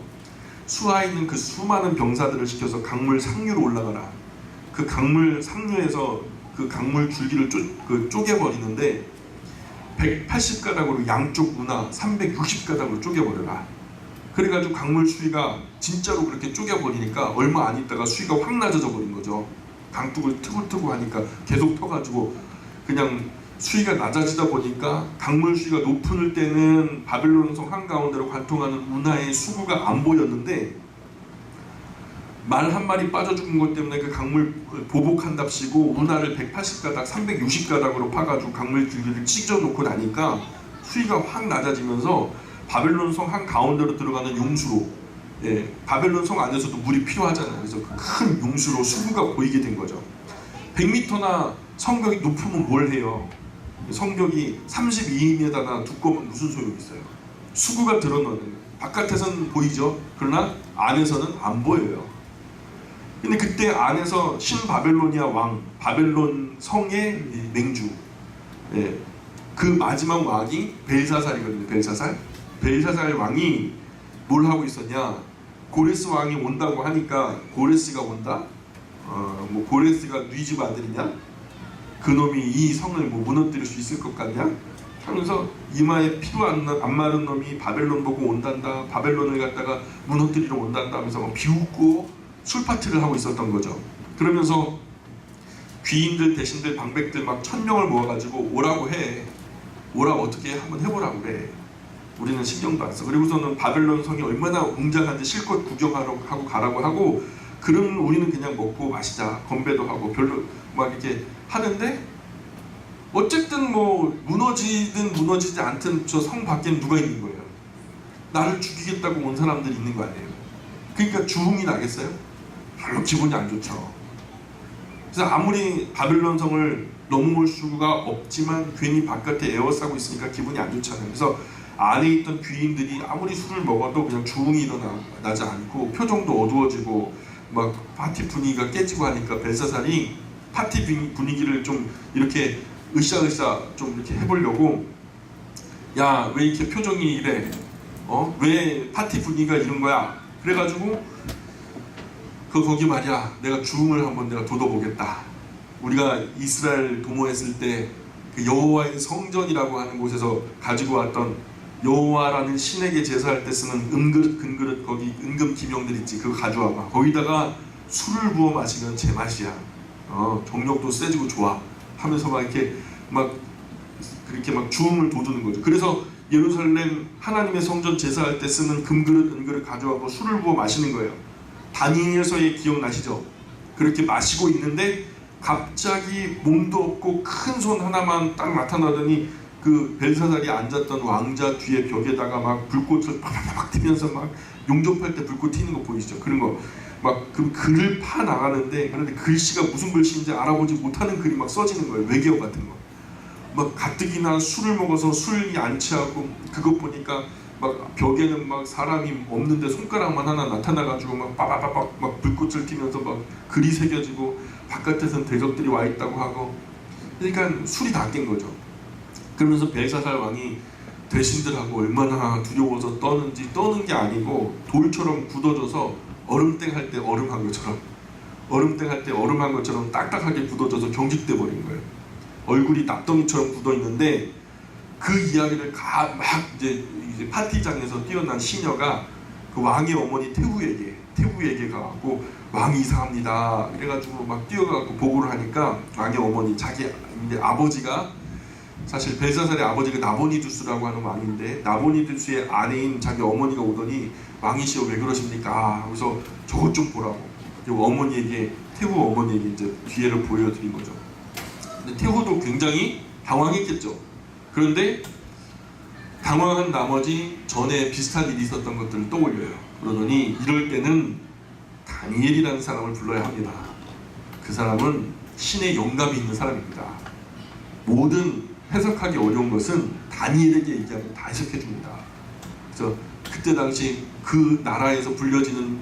수하에 있는 그 수많은 병사들을 시켜서 강물 상류로 올라가라. 그 강물 상류에서 그 강물 줄기를 쪼개버리는데 180가닥으로 양쪽 운하 360가닥으로 쪼개버려라. 그래가지고 강물 수위가 진짜로 그렇게 쪼개버리니까 얼마 안 있다가 수위가 확 낮아져 버린 거죠. 강둑을 트고 하니까 계속 터가지고 그냥 수위가 낮아지다 보니까 강물 수위가 높을 때는 바벨론성 한가운데로 관통하는 운하의 수구가 안 보였는데 말 한 마리 빠져 죽은 것 때문에 그 강물 보복한답시고 운하를 180가닥, 360가닥으로 파가지고 강물 줄기를 찢어놓고 나니까 수위가 확 낮아지면서 바벨론 성 한가운데로 들어가는 용수로, 바벨론 성 안에서도 물이 필요하잖아요. 그래서 큰 용수로 수구가 보이게 된 거죠. 100m나 성벽이 높으면 뭘 해요? 성벽이 32m나 두꺼우면 무슨 소용이 있어요? 수구가 드러나는 거예요. 바깥에서는 보이죠? 그러나 안에서는 안 보여요. 근데 그때 안에서 신바벨로니아 왕, 바벨론 성의 맹주, 그 마지막 왕이 벨사살이거든요. 벨사살 왕이 뭘 하고 있었냐? 고레스 왕이 온다고 하니까 고레스가 온다? 뭐 고레스가 네 집 아들이냐? 그놈이 이 성을 뭐 무너뜨릴 수 있을 것 같냐? 하면서 이마에 피도 안 마른 놈이 바벨론 보고 온단다. 바벨론을 갖다가 무너뜨리러 온단다 하면서 막 비웃고 술 파티를 하고 있었던 거죠. 그러면서 귀인들, 대신들, 방백들 막 1000명을 모아가지고 오라고 해. 오라고 어떻게 한번 해보라고 그래. 우리는 신경도 안 써. 그리고서는 바벨론 성이 얼마나 웅장한지 실컷 구경하고 가라고 하고 그러면 우리는 그냥 먹고 마시자. 건배도 하고 별로 막 이렇게 하는데 어쨌든 뭐 무너지든 무너지지 않든 저 성 밖에는 누가 있는 거예요? 나를 죽이겠다고 온 사람들이 있는 거 아니에요? 그러니까 주흥이 나겠어요? 별로 기분이 안 좋죠. 그래서 아무리 바벨론 성을 넘어올 수가 없지만 괜히 바깥에 에워싸고 있으니까 기분이 안 좋잖아요. 그래서 안에 있던 귀인들이 아무리 술을 먹어도 그냥 주흥이 일어나지 않고 표정도 어두워지고 막 파티 분위기가 깨지고 하니까 벨사살이 파티 분위기를 좀 이렇게 으쌰으쌰 좀 이렇게 해보려고 야, 왜 이렇게 표정이 이래? 왜 파티 분위기가 이런 거야? 그래가지고 거기 말이야 내가 주흥을 한번 내가 돋워보겠다. 우리가 이스라엘 도모했을 때 그 여호와의 성전이라고 하는 곳에서 가지고 왔던 여호와라는 신에게 제사할 때 쓰는 은그릇 근그릇 거기 은금 기명들 있지 그거 가져와봐. 거기다가 술을 부어 마시면 제맛이야. 정력도 세지고 좋아 하면서 막 이렇게 막 그렇게 막 주흥을 돋우는 거죠. 그래서 예루살렘 하나님의 성전 제사할 때 쓰는 금그릇 은그릇 가져와서 술을 부어 마시는 거예요. 다니엘서의 기억나시죠? 그렇게 마시고 있는데 갑자기 몸도 없고 큰 손 하나만 딱 나타나더니 그 벨사살이 앉았던 왕자 뒤에 벽에다가 막 불꽃을 팍팍팍 튀면서 막 용접할 때 불꽃 튀는 거 보이시죠? 그런 거 막 그 글을 파 나가는데 그런데 글씨가 무슨 글씨인지 알아보지 못하는 글이 막 써지는 거예요. 외계어 같은 거. 막 가뜩이나 술을 먹어서 술이 안 취하고 그것 보니까 막 벽에는 막 사람이 없는데 손가락만 하나 나타나가지고 막 빠바바박 막 불꽃을 튀면서 막 글이 새겨지고 바깥에서는 대적들이 와 있다고 하고 그러니까 술이 다 깬 거죠. 그러면서 벨사살 왕이 대신들하고 얼마나 두려워서 떠는지 떠는 게 아니고 돌처럼 굳어져서 얼음땡 할 때 얼음한 것처럼 딱딱하게 굳어져서 경직돼 버린 거예요. 얼굴이 납덩이처럼 굳어 있는데 그 이야기를 막 이제 파티장에서 뛰어난 시녀가 그 왕의 어머니 태후에게 가고 왕이 이상합니다. 그래가지고 막 뛰어가고 보고를 하니까 왕의 어머니 자기 이제 아버지가 사실 벨사살의 아버지가 나보니두스라고 하는 왕인데 나보니두스의 아내인 자기 어머니가 오더니 왕이시여 왜 그러십니까? 그래서 저것 좀 보라고 어머니에게 태후 어머니에게 이제 기회를 보여드린 거죠. 근데 태후도 굉장히 당황했겠죠. 그런데 당황한 나머지 전에 비슷한 일이 있었던 것들을 떠올려요. 그러더니 이럴 때는 다니엘이라는 사람을 불러야 합니다. 그 사람은 신의 영감이 있는 사람입니다. 모든 해석하기 어려운 것은 다니엘에게 얘기하면 다 해석해 줍니다. 그래서 그때 당시 그 나라에서 불려지는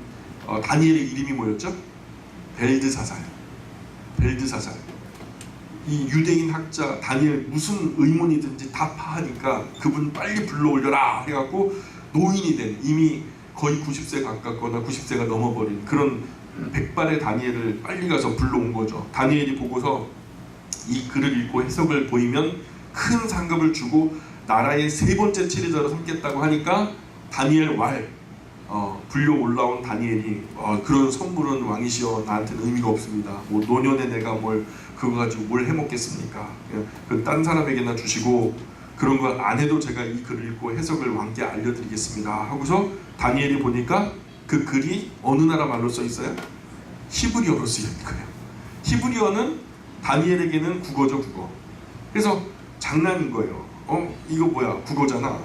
다니엘의 이름이 뭐였죠? 벨드사살. 이 유대인 학자 다니엘 무슨 의문이든지 다 파하니까 그분 빨리 불러올려라 해갖고 노인이 된 이미 거의 90세 가깝거나 90세가 넘어버린 그런 백발의 다니엘을 빨리 가서 불러온 거죠. 다니엘이 보고서 이 글을 읽고 해석을 보이면 큰 상급을 주고 나라의 세 번째 치리자로 삼겠다고 하니까 다니엘 불려 올라온 다니엘이 그런 선물은 왕이시여 나한테는 의미가 없습니다. 뭐 노년에 내가 그거 가지고 뭘 해먹겠습니까? 그 딴 사람에게나 주시고 그런 거 안 해도 제가 이 글을 읽고 해석을 왕께 알려드리겠습니다 하고서 다니엘이 보니까 그 글이 어느 나라 말로 써 있어요? 히브리어로 쓰여 있는 거예요. 히브리어는 다니엘에게는 국어죠, 국어. 그래서 장난인 거예요. 이거 뭐야? 국어잖아.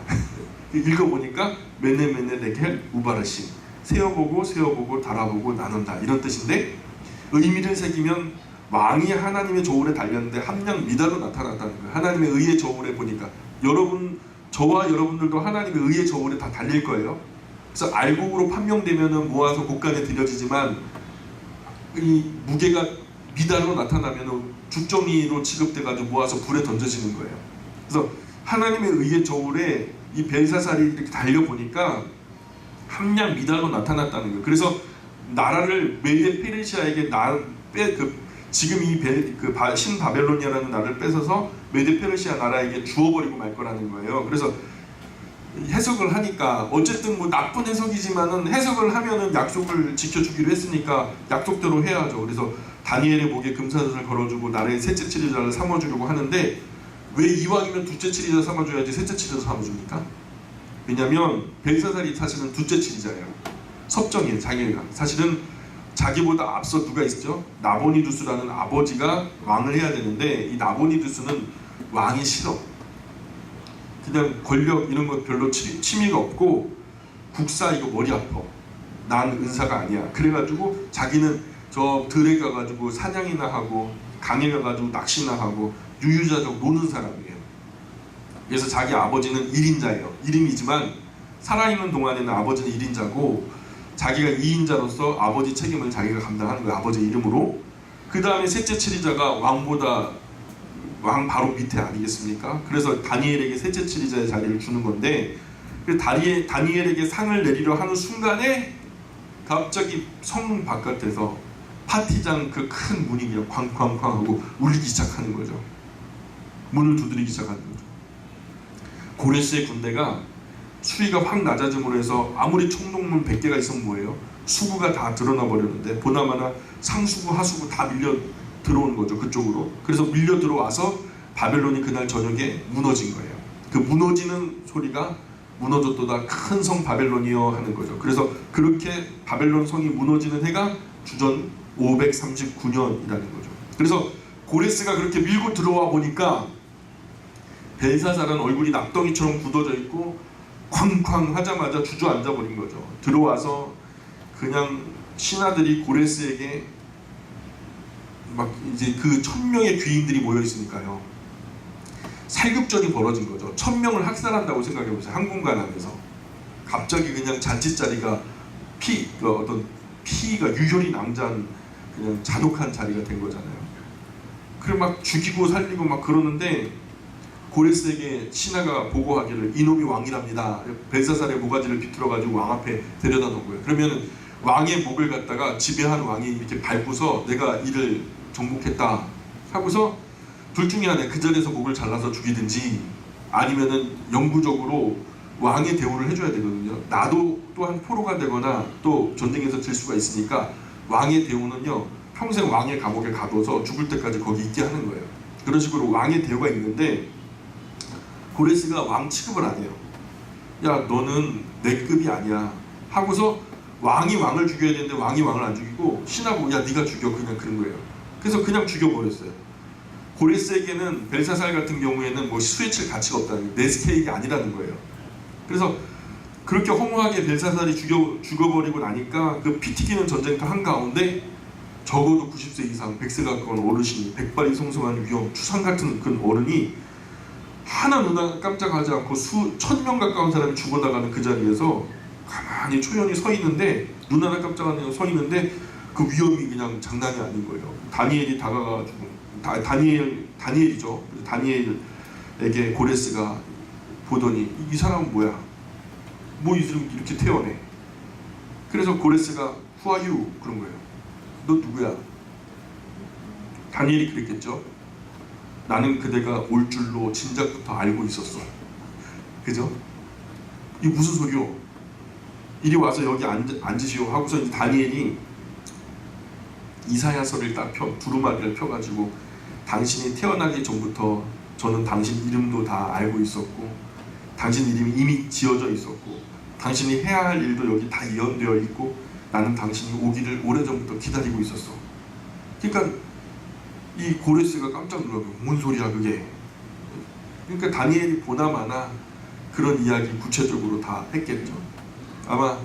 읽어보니까 메네 네겔 우바르신 세어보고 달아보고 나눈다 이런 뜻인데 의미를 새기면 왕이 하나님의 저울에 달렸는데 함량 미다로 나타났다는 거예요. 하나님의 의의 저울에 보니까 저와 여러분들도 하나님의 의의 저울에 다 달릴 거예요. 그래서 알곡으로 판명되면은 모아서 곡간에 들여지지만 이 무게가 미달로 나타나면은 죽정이로 취급돼가지고 모아서 불에 던져지는 거예요. 그래서 하나님의 의의 저울에 이 벨사살이 이렇게 달려보니까 함량 미달로 나타났다는 거예요. 그래서 나라를 메데 페르시아에게 지금 이 신바벨로니아라는 나라를 뺏어서 메데 페르시아 나라에게 주어버리고 말 거라는 거예요. 그래서 해석을 하니까 어쨌든 뭐 나쁜 해석이지만은 해석을 하면은 약속을 지켜주기로 했으니까 약속대로 해야죠. 그래서 다니엘의 목에 금사슬을 걸어주고 나라의 셋째 치리자를 삼아주려고 하는데 왜 이왕이면 둘째 치리자 삼아줘야지 셋째 치리자 삼아줍니까? 왜냐면 벨사살이 사실은 둘째 치리자예요. 섭정이에요. 자기가 사실은 자기보다 앞서 누가 있죠? 나보니두스라는 아버지가 왕을 해야 되는데 이 나보니두스는 왕이 싫어. 그냥 권력 이런 것 별로 취미가 없고 국사 이거 머리 아파. 난 은사가 아니야. 그래가지고 자기는 저 들에 가가지고 사냥이나 하고 강에 가가지고 낚시나 하고 유유자적 노는 사람이에요. 그래서 자기 아버지는 1인자예요. 이름이지만 살아있는 동안에는 아버지는 1인자고 자기가 2인자로서 아버지 책임을 자기가 감당하는 거예요. 아버지 이름으로. 그 다음에 셋째 치리자가 왕 바로 밑에 아니겠습니까? 그래서 다니엘에게 셋째 치리자의 자리를 주는 건데 다니엘에게 상을 내리려 하는 순간에 갑자기 성 바깥에서 파티장 그 큰 문이 그냥 쾅쾅쾅 하고 울리기 시작하는 거죠. 문을 두드리기 시작하는 거죠. 고레스의 군대가 수위가 확 낮아짐으로 해서 아무리 총동문 100개가 있으면 뭐예요? 수구가 다 드러나 버렸는데 보나마나 상수구 하수구 다 밀려 들어온 거죠. 그쪽으로. 그래서 밀려 들어와서 바벨론이 그날 저녁에 무너진 거예요. 그 무너지는 소리가 무너졌도다 큰 성 바벨론이여 하는 거죠. 그래서 그렇게 바벨론 성이 무너지는 해가 주전 539년이라는 거죠. 그래서 고레스가 그렇게 밀고 들어와 보니까 벨사살은 얼굴이 낙덩이처럼 굳어져 있고 쾅쾅 하자마자 주저앉아 버린 거죠. 들어와서 그냥 신하들이 고레스에게 막 이제 그 1000명의 귀인들이 모여 있으니까요. 살급전이 벌어진 거죠. 1000명을 학살한다고 생각해 보세요. 한 공간 안에서 갑자기 그냥 잔치자리가 어떤 피가 유혈이 낭자한 그냥 잔혹한 자리가 된 거잖아요. 그래 막 죽이고 살리고 막 그러는데 고레스에게 신하가 보고하기를 이놈이 왕이랍니다. 벨사살의 모가지를 비틀어가지고 왕 앞에 데려다 놓은 거예요. 그러면 왕의 목을 갖다가 지배한 왕이 이렇게 밟고서 내가 이를 정복했다 하고서 둘 중에 하나 그 자리에서 목을 잘라서 죽이든지 아니면은 영구적으로 왕의 대우를 해줘야 되거든요. 나도 또한 포로가 되거나 또 전쟁에서 질 수가 있으니까 왕의 대우는요, 평생 왕의 감옥에 가둬서 죽을 때까지 거기 있게 하는 거예요. 그런 식으로 왕의 대우가 있는데 고레스가 왕 취급을 안 해요. 야, 너는 내 급이 아니야 하고서 왕이 왕을 죽여야 되는데 왕이 왕을 안 죽이고 신하고, 야 네가 죽여, 그냥 그런 거예요. 그래서 그냥 죽여버렸어요. 고레스에게는 벨사살 같은 경우에는 뭐 수혜칠 가치가 없다는, 내 스케일이 아니라는 거예요. 그래서 그렇게 허무하게 벨사살이 죽어버리고 나니까 그 피 튀기는 전쟁터 한가운데 적어도 90세 이상 100세 가까운 어르신이, 백발이 성성한 위엄 추상 같은 그 어른이 하나 눈 깜짝하지 않고 수천 명 가까운 사람이 죽어나가는 그 자리에서 가만히 초연히 서 있는데, 눈 하나 깜짝하고 서 있는데 그 위험이 그냥 장난이 아닌 거예요. 다니엘이 다가가가지고, 다니엘이죠. 다니엘에게 고레스가 보더니 이 사람은 뭐야? 뭐 이렇게 태어내? 그래서 고레스가 Who are you? 그런 거예요. 너 누구야? 다니엘이 그랬겠죠. 나는 그대가 올 줄로 진작부터 알고 있었어. 그죠? 이 무슨 소리요? 이리 와서 여기 앉으시오 하고서 이제 다니엘이 이사야서를 딱 두루마리를 펴가지고, 당신이 태어나기 전부터 저는 당신 이름도 다 알고 있었고, 당신 이름이 이미 지어져 있었고, 당신이 해야 할 일도 여기 다 예언되어 있고, 나는 당신이 오기를 오래전부터 기다리고 있었어. 그러니까 이 고레스가 깜짝 놀라고, 뭔 소리야 그게. 그러니까 다니엘이 보나마나 그런 이야기 구체적으로 다 했겠죠. 아마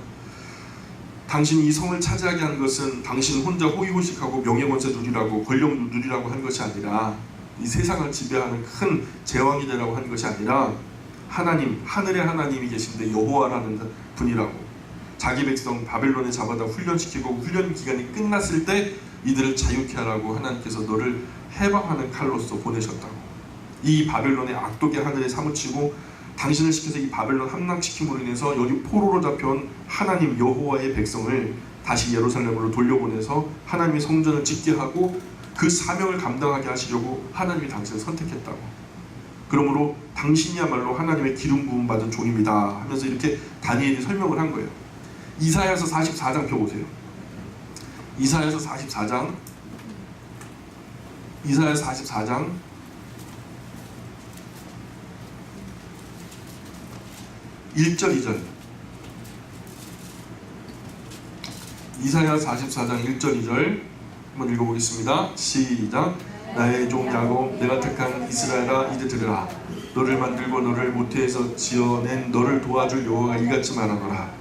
당신이 이 성을 차지하게 한 것은 당신 혼자 호의호식하고 명예권세 누리라고, 권력 누리라고 한 것이 아니라, 이 세상을 지배하는 큰 제왕이 되라고 한 것이 아니라, 하나님, 하늘의 하나님이 계신데 여호와라는 분이라고, 자기 백성 바벨론에 잡아다 훈련시키고 훈련 기간이 끝났을 때 이들을 자유케 하라고 하나님께서 너를 해방하는 칼로서 보내셨다고. 이 바벨론의 악독의 하늘에 사무치고 당신을 시켜서 이 바벨론 함락시킴으로 인해서 여기 포로로 잡혀온 하나님 여호와의 백성을 다시 예루살렘으로 돌려보내서 하나님의 성전을 짓게 하고 그 사명을 감당하게 하시려고 하나님이 당신을 선택했다고. 그러므로 당신이야말로 하나님의 기름 부음 받은 종입니다 하면서 이렇게 다니엘이 설명을 한 거예요. 이사야서 44장 펴보세요. 이사야서 44장 1절 2절. 이사야 44장 1절 2절 한번 읽어보겠습니다. 시작. 나의 종 야곱, 내가 택한 이스라엘아, 이제 들으라. 너를 만들고 너를 모태에서 지어낸 너를 도와줄 여호와가 이같이 말하노라.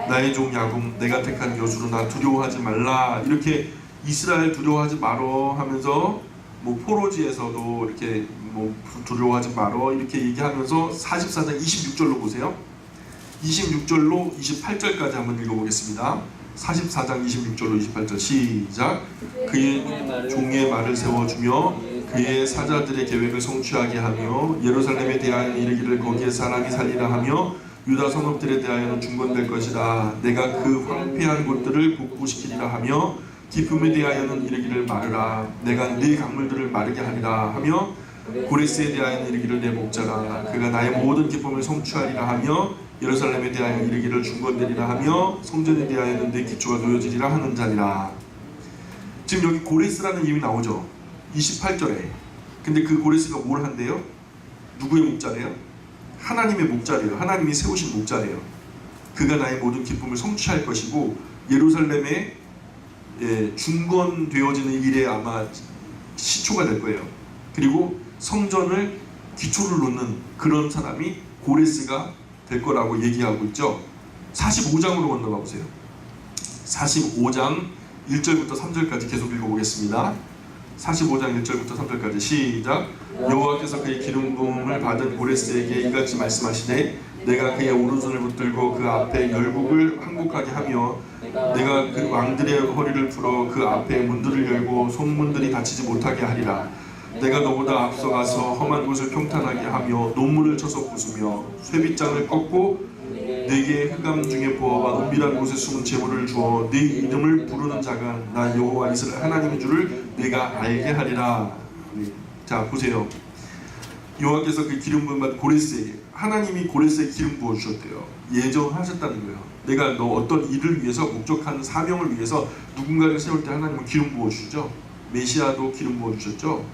나의 종 야곱, 내가 택한 여수로나 두려워하지 말라. 이렇게 이스라엘 두려워하지 말어 하면서 뭐 포로지에서도 이렇게 뭐 두려워하지 말어 이렇게 얘기하면서 44장 26절로 보세요. 26절로 28절까지 한번 읽어보겠습니다. 44장 26절로 28절 시작. 그의 종의 말을 세워주며 그의 사자들의 계획을 성취하게 하며 예루살렘에 대하여 이르기를 거기에 사람이 살리라 하며 유다 성읍들에 대하여는 중건될 것이다. 내가 그 황폐한 곳들을 복구시키리라 하며 기쁨에 대하여는 이르기를 마르라. 내가 네 강물들을 마르게 하리라 하며 고레스에 대하여는 이르기를 내 목자라. 그가 나의 모든 기쁨을 성취하리라 하며 예루살렘에 대하여 이르기를 중건되리라 하며 성전에 대하여는 내 기초가 놓여지리라 하는 자니라. 지금 여기 고레스라는 이름이 나오죠. 28절에. 근데 그 고레스가 뭘 한대요? 누구의 목자래요? 하나님의 목자래요. 하나님이 세우신 목자래요. 그가 나의 모든 기쁨을 성취할 것이고 예루살렘에 중건되어지는 일에 아마 시초가 될 거예요. 그리고 성전을 기초를 놓는 그런 사람이 고레스가 될 거라고 얘기하고 있죠. 45장으로 건너가 보세요. 45장 1절부터 3절까지 계속 읽어보겠습니다. 45장 1절부터 3절까지 시작. 여호와께서 그의 기름 부음을 받은 고레스에게 이같이 말씀하시되 내가 그의 오른손을 붙들고 그 앞에 열국을 항복하게 하며 내가 그 왕들의 허리를 풀어 그 앞에 문들을 열고 손문들이 닫히지 못하게 하리라. 내가 너보다 앞서가서 험한 곳을 평탄하게 하며 논문을 쳐서 부수며 쇠빗장을 꺾고 내게 흑암 중에 부어와 은밀한 곳에 숨은 재물을 주어 네 이름을 부르는 자가 나 여호와 이스라엘 하나님인 줄을 내가 알게 하리라. 자 보세요. 여호와께서 그 기름 부음 받은 고레스에게, 하나님이 고레스에 기름 부어 주셨대요. 예정하셨다는 거예요. 내가 너 어떤 일을 위해서, 목적하는 사명을 위해서 누군가를 세울 때 하나님은 기름 부어 주시죠. 메시아도 기름 부어 주셨죠.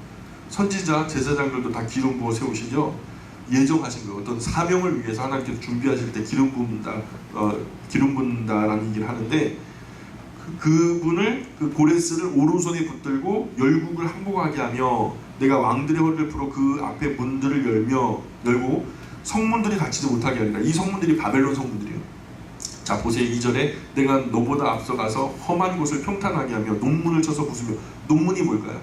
선지자, 제사장들도 다 기름 부어 세우시죠. 예정하신 거예요. 어떤 사명을 위해서 하나님께서 준비하실 때 기름 붓는다라는 얘기를 하는데, 그분을, 그 고레스를 오른손에 붙들고 열국을 항복하게 하며 내가 왕들의 허리를 풀어 그 앞에 문들을 열고 성문들이 닫히지 못하게 하리라. 이 성문들이 바벨론 성문들이에요. 자 보세요. 2절에 내가 너보다 앞서가서 험한 곳을 평탄하게 하며 논문을 쳐서 부수며, 논문이 뭘까요?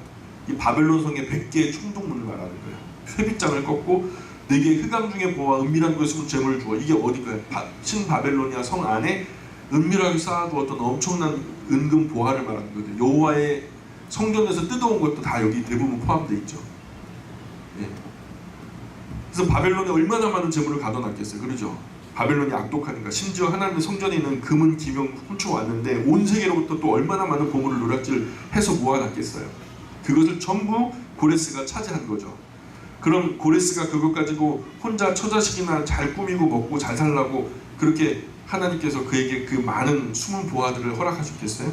이 바벨론 성의 100개의 총독문을 말하는 거예요. 회빗장을 꺾고 네게 흑암 중에 보아 은밀한 곳에 숨은 재물을 주어. 이게 어디가요? 신바벨로니아 성 안에 은밀하게 쌓아두었던 엄청난 은금 보화를 말하는 거죠. 여호와의 성전에서 뜯어온 것도 다 여기 대부분 포함되어 있죠. 예. 그래서 바벨론에 얼마나 많은 재물을 가둬놨겠어요. 그러죠? 바벨론이 악독하니까. 심지어 하나님의 성전에 있는 금은 기명 훔쳐왔는데 온 세계로부터 또 얼마나 많은 보물을 누락질해서 모아놨겠어요. 그것을 전부 고레스가 차지한 거죠. 그럼 고레스가 그것 가지고 혼자 처자식이나 잘 꾸미고 먹고 잘 살라고 그렇게 하나님께서 그에게 그 많은 숨은 보화들을 허락하셨겠어요?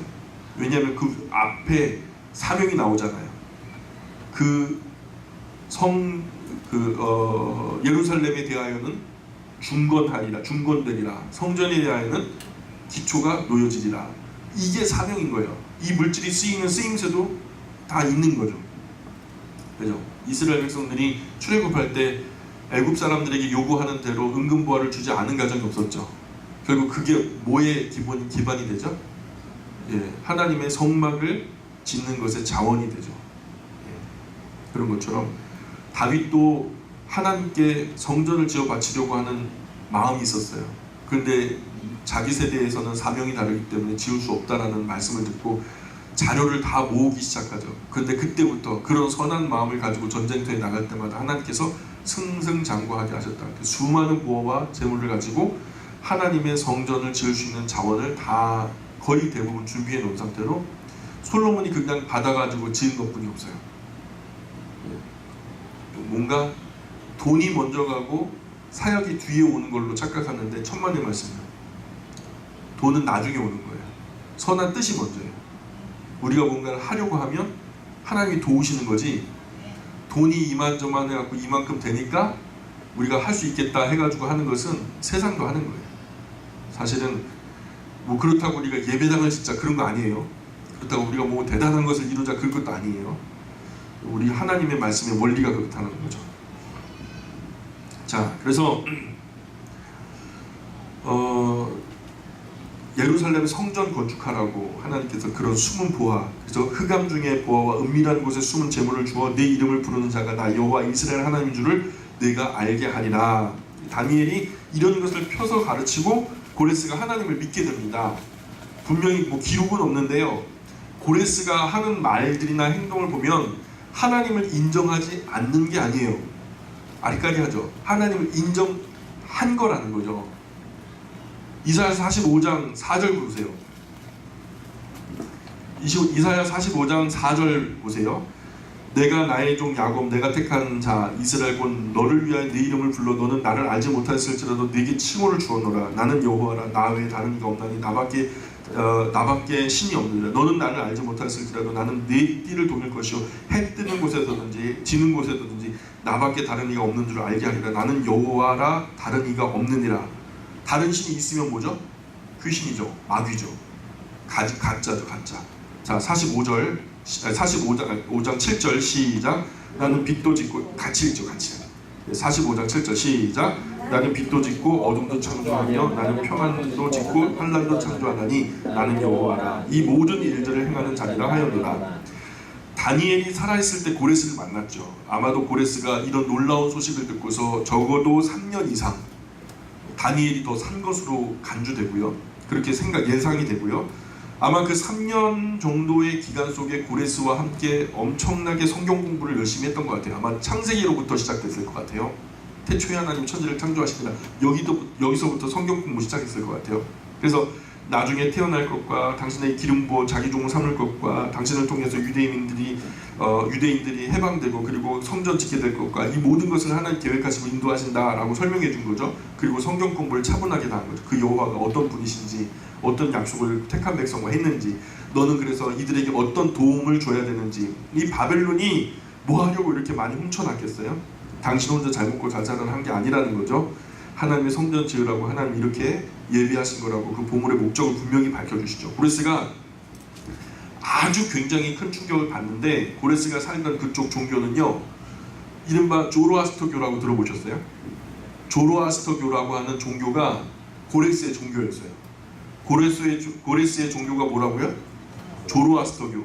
왜냐하면 그 앞에 사명이 나오잖아요. 예루살렘에 대하여는 중건되리라. 성전에 대하여는 기초가 놓여지리라. 이게 사명인 거예요. 이 물질이 쓰이는 쓰임새도 다 있는 거죠. 그죠? 이스라엘 백성들이 출애굽할 때 애굽 사람들에게 요구하는 대로 은금보화를 주지 않은 가정이 없었죠. 결국 그게 뭐의 기반이 되죠? 예, 하나님의 성막을 짓는 것의 자원이 되죠. 예, 그런 것처럼 다윗도 하나님께 성전을 지어 바치려고 하는 마음이 있었어요. 그런데 자기 세대에서는 사명이 다르기 때문에 지을 수 없다라는 말씀을 듣고 자료를 다 모으기 시작하죠. 그런데 그때부터 그런 선한 마음을 가지고 전쟁터에 나갈 때마다 하나님께서 승승장구하게 하셨다. 수많은 보화와 재물을 가지고 하나님의 성전을 지을 수 있는 자원을 다 거의 대부분 준비해 놓은 상태로 솔로몬이 그냥 받아가지고 지은 것뿐이 없어요. 뭔가 돈이 먼저 가고 사역이 뒤에 오는 걸로 착각하는데 천만의 말씀이에요. 돈은 나중에 오는 거예요. 선한 뜻이 먼저예요. 우리가 뭔가를 하려고 하면 하나님이 도우시는 거지, 돈이 이만저만 해갖고 이만큼 되니까 우리가 할 수 있겠다 해가지고 하는 것은 세상도 하는 거예요. 사실은 뭐 그렇다고 우리가 예배당을 진짜 그런 거 아니에요. 그렇다고 우리가 뭐 대단한 것을 이루자 그런 것도 아니에요. 우리 하나님의 말씀의 원리가 그렇다는 거죠. 자, 그래서 예루살렘 성전 건축하라고 하나님께서 그런 숨은 보화, 그래서 흑암 중의 보화와 은밀한 곳에 숨은 재물을 주어 내 이름을 부르는 자가 나 여호와 이스라엘 하나님인 줄을 내가 알게 하리라. 다니엘이 이런 것을 펴서 가르치고 고레스가 하나님을 믿게 됩니다. 분명히 뭐 기록은 없는데요, 고레스가 하는 말들이나 행동을 보면 하나님을 인정하지 않는 게 아니에요. 아리까리하죠. 하나님을 인정한 거라는 거죠. 이사야 45장 4절 보세요. 이사야 45장 4절 보세요. 내가 나의 종 야곱, 내가 택한 자 이스라엘 곧 너를 위하여 네 이름을 불러 너는 나를 알지 못하였을지라도 네게 칭호를 주었노라. 나는 여호와라. 나 외에 다른 이가 없나니 나밖에 신이 없느니라. 너는 나를 알지 못하였을지라도 나는 네 띠를 돕을 것이요 해 뜨는 곳에서든지 지는 곳에서든지 나밖에 다른 이가 없는 줄 알게 하리라. 나는 여호와라. 다른 이가 없느니라. 다른 신이 있으면 뭐죠? 귀신이죠. 마귀죠. 가짜죠. 가짜. 자, 45장 7절 시작. 나는 빛도 짓고, 같이 읽죠. 같이. 45장 7절 시작. 나는 빛도 짓고 어둠도 창조하며 나는 평안도 짓고 환난도 창조하나니 나는 여호와라. 이 모든 일들을 행하는 자니라 하였노라. 다니엘이 살아있을 때 고레스를 만났죠. 아마도 고레스가 이런 놀라운 소식을 듣고서 적어도 3년 이상 다니엘이 더 산 것으로 간주되고요. 그렇게 예상이 되고요. 아마 그 3년 정도의 기간 속에 고레스와 함께 엄청나게 성경 공부를 열심히 했던 것 같아요. 아마 창세기로부터 시작됐을 것 같아요. 태초에 하나님 천지를 창조하시니라 여기서부터 성경 공부 시작했을 것 같아요. 그래서 나중에 태어날 것과 당신의 기름 부어 자기 종을 삼을 것과 당신을 통해서 유대인들이 해방되고 그리고 성전 짓게 될 것과 이 모든 것을 하나님 계획하시고 인도하신다라고 설명해 준 거죠. 그리고 성경 공부를 차분하게 다 한 거죠. 그 여호와가 어떤 분이신지, 어떤 약속을 택한 백성과 했는지, 너는 그래서 이들에게 어떤 도움을 줘야 되는지. 이 바벨론이 뭐 하려고 이렇게 많이 훔쳐놨겠어요? 당신 혼자 잘 먹고 잘 살아는 한 게 아니라는 거죠. 하나님의 성전 지으라고 하나님 이렇게 예비하신 거라고 그 보물의 목적을 분명히 밝혀주시죠. 고레스가 아주 굉장히 큰 충격을 받는데, 고레스가 살던 그쪽 종교는요, 이른바 조로아스터교라고 들어보셨어요? 조로아스터교라고 하는 종교가 고레스의 종교였어요. 고레스의 종교가 뭐라고요? 조로아스터교.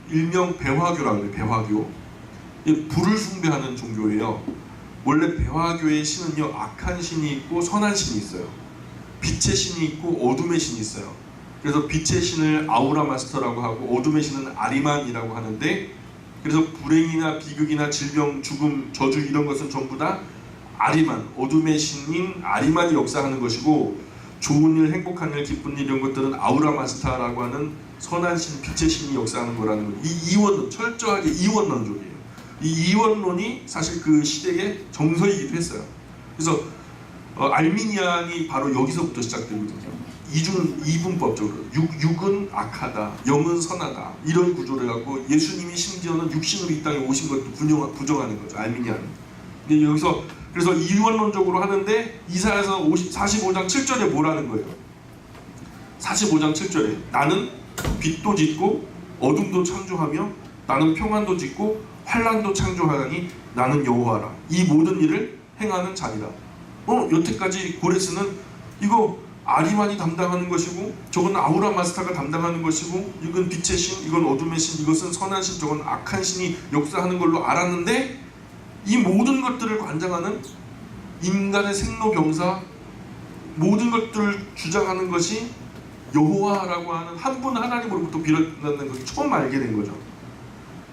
일명 배화교라고 해요. 배화교. 불을 숭배하는 종교예요. 원래 배화교의 신은요, 악한 신이 있고 선한 신이 있어요. 빛의 신이 있고 어둠의 신이 있어요. 그래서 빛의 신을 아우라 마스터라고 하고 어둠의 신은 아리만이라고 하는데, 그래서 불행이나 비극이나 질병, 죽음, 저주 이런 것은 전부 다 아리만, 어둠의 신인 아리만이 역사하는 것이고, 좋은 일, 행복한 일, 기쁜 일 이런 것들은 아우라 마스터라고 하는 선한 신, 빛의 신이 역사하는 거라는 거예요. 이 이원론, 철저하게 이원론적이에요. 이 이원론이 사실 그 시대의 정서이기도 했어요. 그래서 알미니안이 바로 여기서부터 시작되거든요. 이분법적으로 육은 악하다, 영은 선하다, 이런 구조를 갖고 예수님이 심지어는 육신으로 이 땅에 오신 것도 부정하는 거죠. 알미니안은. 근데 여기서 그래서 이원론적으로 하는데, 이사야서 45장 7절에 뭐라는 거예요? 45장 7절에 나는 빛도 짓고 어둠도 창조하며 나는 평안도 짓고 환란도 창조하니 나는 여호와라. 이 모든 일을 행하는 자니라. 여태까지 고레스는 이거 아리만이 담당하는 것이고, 저건 아우라 마스타가 담당하는 것이고, 이건 빛의 신, 이건 어둠의 신, 이것은 선한 신, 저건 악한 신이 역사하는 걸로 알았는데, 이 모든 것들을 관장하는 인간의 생로병사, 모든 것들을 주장하는 것이 여호와라고 하는 한 분 하나님으로부터 비롯된다는 것을 처음 알게 된 거죠.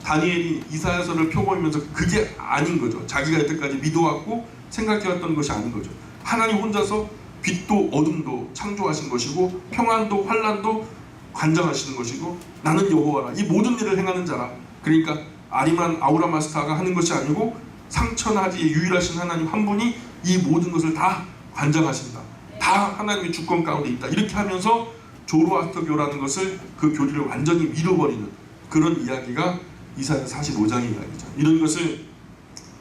다니엘이 이사야서를 펴보면서 그게 아닌 거죠. 자기가 여태까지 믿어왔고 생각해왔던 것이 아닌 거죠. 하나님 혼자서 빛도 어둠도 창조하신 것이고, 평안도 환란도 관장하시는 것이고, 나는 여호와라, 이 모든 일을 행하는 자라. 그러니까 아리만 아우라 마스타가 하는 것이 아니고 상천하지의 유일하신 하나님 한 분이 이 모든 것을 다 관장하신다. 다 하나님의 주권 가운데 있다. 이렇게 하면서 조로아스터교라는 것을, 그 교리를 완전히 밀어버리는 그런 이야기가 이사야 45장의 이야기죠. 이런 것을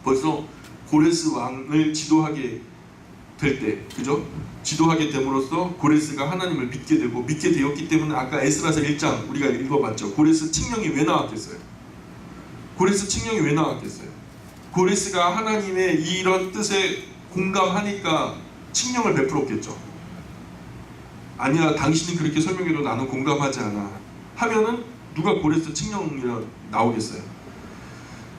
벌써 고레스 왕을 지도하게 될 때, 그죠? 지도하게 됨으로써 고레스가 하나님을 믿게 되고, 믿게 되었기 때문에 아까 에스라서 1장 우리가 읽어봤죠. 고레스 칙령이 왜 나왔겠어요? 고레스 칙령이 왜 나왔겠어요? 고레스가 하나님의 이런 뜻에 공감하니까 칙령을 베풀었겠죠. 아니야, 당신이 그렇게 설명해도 나는 공감하지 않아 하면은 누가 고레스 칙령이라 나오겠어요?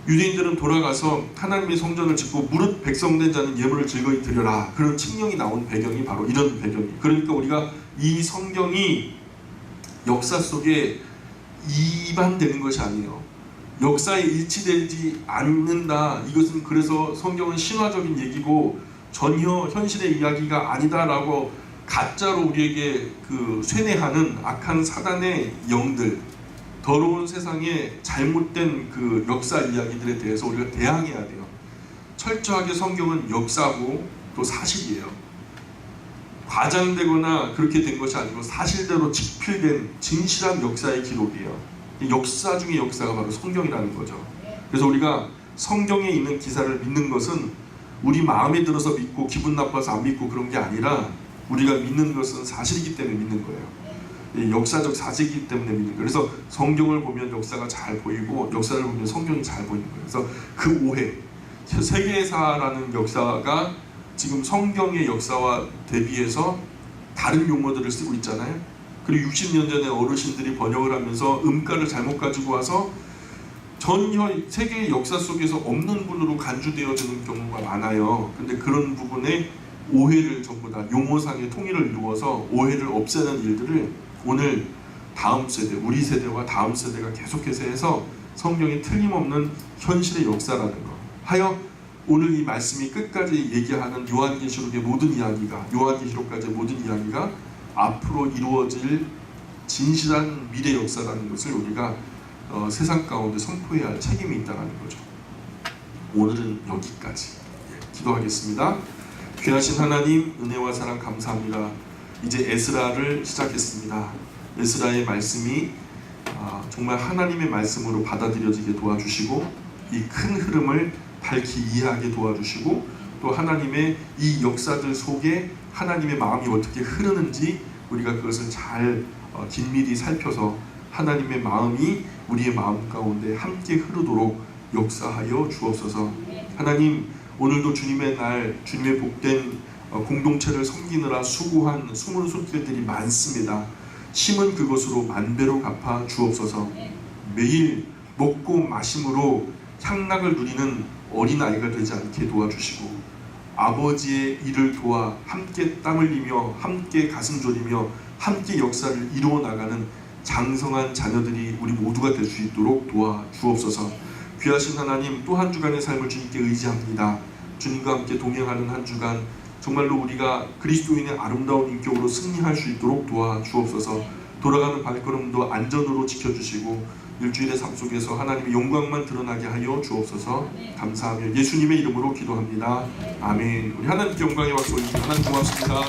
유대인들은 돌아가서 하나님의 성전을 짓고 무릇 백성된 자는 예물을 즐거이 드려라, 그런 칙령이 나온 배경이 바로 이런 배경이에요. 그러니까 우리가 이 성경이 역사 속에 이반되는 것이 아니에요. 역사에 일치되지 않는다. 이것은 그래서 성경은 신화적인 얘기고 전혀 현실의 이야기가 아니다라고 가짜로 우리에게 그 쇠뇌하는 악한 사단의 영들, 더러운 세상의 잘못된 그 역사 이야기들에 대해서 우리가 대항해야 돼요. 철저하게 성경은 역사고 또 사실이에요. 과장되거나 그렇게 된 것이 아니고 사실대로 집필된 진실한 역사의 기록이에요. 역사 중의 역사가 바로 성경이라는 거죠. 그래서 우리가 성경에 있는 기사를 믿는 것은 우리 마음에 들어서 믿고 기분 나빠서 안 믿고 그런 게 아니라, 우리가 믿는 것은 사실이기 때문에 믿는 거예요. 역사적 사실이기 때문에 믿는 거예요. 그래서 성경을 보면 역사가 잘 보이고 역사를 보면 성경이 잘 보이는 거예요. 그래서 그 오해, 세계사라는 역사가 지금 성경의 역사와 대비해서 다른 용어들을 쓰고 있잖아요. 그리고 60년 전에 어르신들이 번역을 하면서 음가를 잘못 가지고 와서 전혀 세계의 역사 속에서 없는 분으로 간주되어지는 경우가 많아요. 근데 그런 부분에 오해를 전부 다 용어상의 통일을 이루어서 오해를 없애는 일들을 오늘 다음 세대, 우리 세대와 다음 세대가 계속해서 해서 성경이 틀림없는 현실의 역사라는 것 하여, 오늘 이 말씀이 끝까지 얘기하는 요한계시록의 모든 이야기가, 요한계시록까지의 모든 이야기가 앞으로 이루어질 진실한 미래 역사라는 것을 우리가 세상 가운데 선포해야 할 책임이 있다는 거죠. 오늘은 여기까지 기도하겠습니다. 귀하신 하나님, 은혜와 사랑 감사합니다. 이제 에스라를 시작했습니다. 에스라의 말씀이 정말 하나님의 말씀으로 받아들여지게 도와주시고 이 큰 흐름을 밝히 이해하게 도와주시고 또 하나님의 이 역사들 속에 하나님의 마음이 어떻게 흐르는지 우리가 그것을 잘 긴밀히 살펴서 하나님의 마음이 우리의 마음 가운데 함께 흐르도록 역사하여 주옵소서. 하나님, 오늘도 주님의 날, 주님의 복된 공동체를 섬기느라 수고한 숨은 손길들이 많습니다. 심은 그것으로 만배로 갚아 주옵소서. 매일 먹고 마심으로 향락을 누리는 어린아이가 되지 않게 도와주시고 아버지의 일을 도와 함께 땀 흘리며 함께 가슴 졸이며 함께 역사를 이루어 나가는 장성한 자녀들이 우리 모두가 될 수 있도록 도와주옵소서. 귀하신 하나님, 또 한 주간의 삶을 주님께 의지합니다. 주님과 함께 동행하는 한 주간 정말로 우리가 그리스도인의 아름다운 인격으로 승리할 수 있도록 도와주옵소서. 돌아가는 발걸음도 안전으로 지켜주시고 일주일의 삶 속에서 하나님의 영광만 드러나게 하여 주옵소서. 감사하며 예수님의 이름으로 기도합니다. 아멘. 우리 하나님께 영광의 박수 올립니다. 하나님 고맙습니다.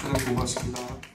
하나님 고맙습니다.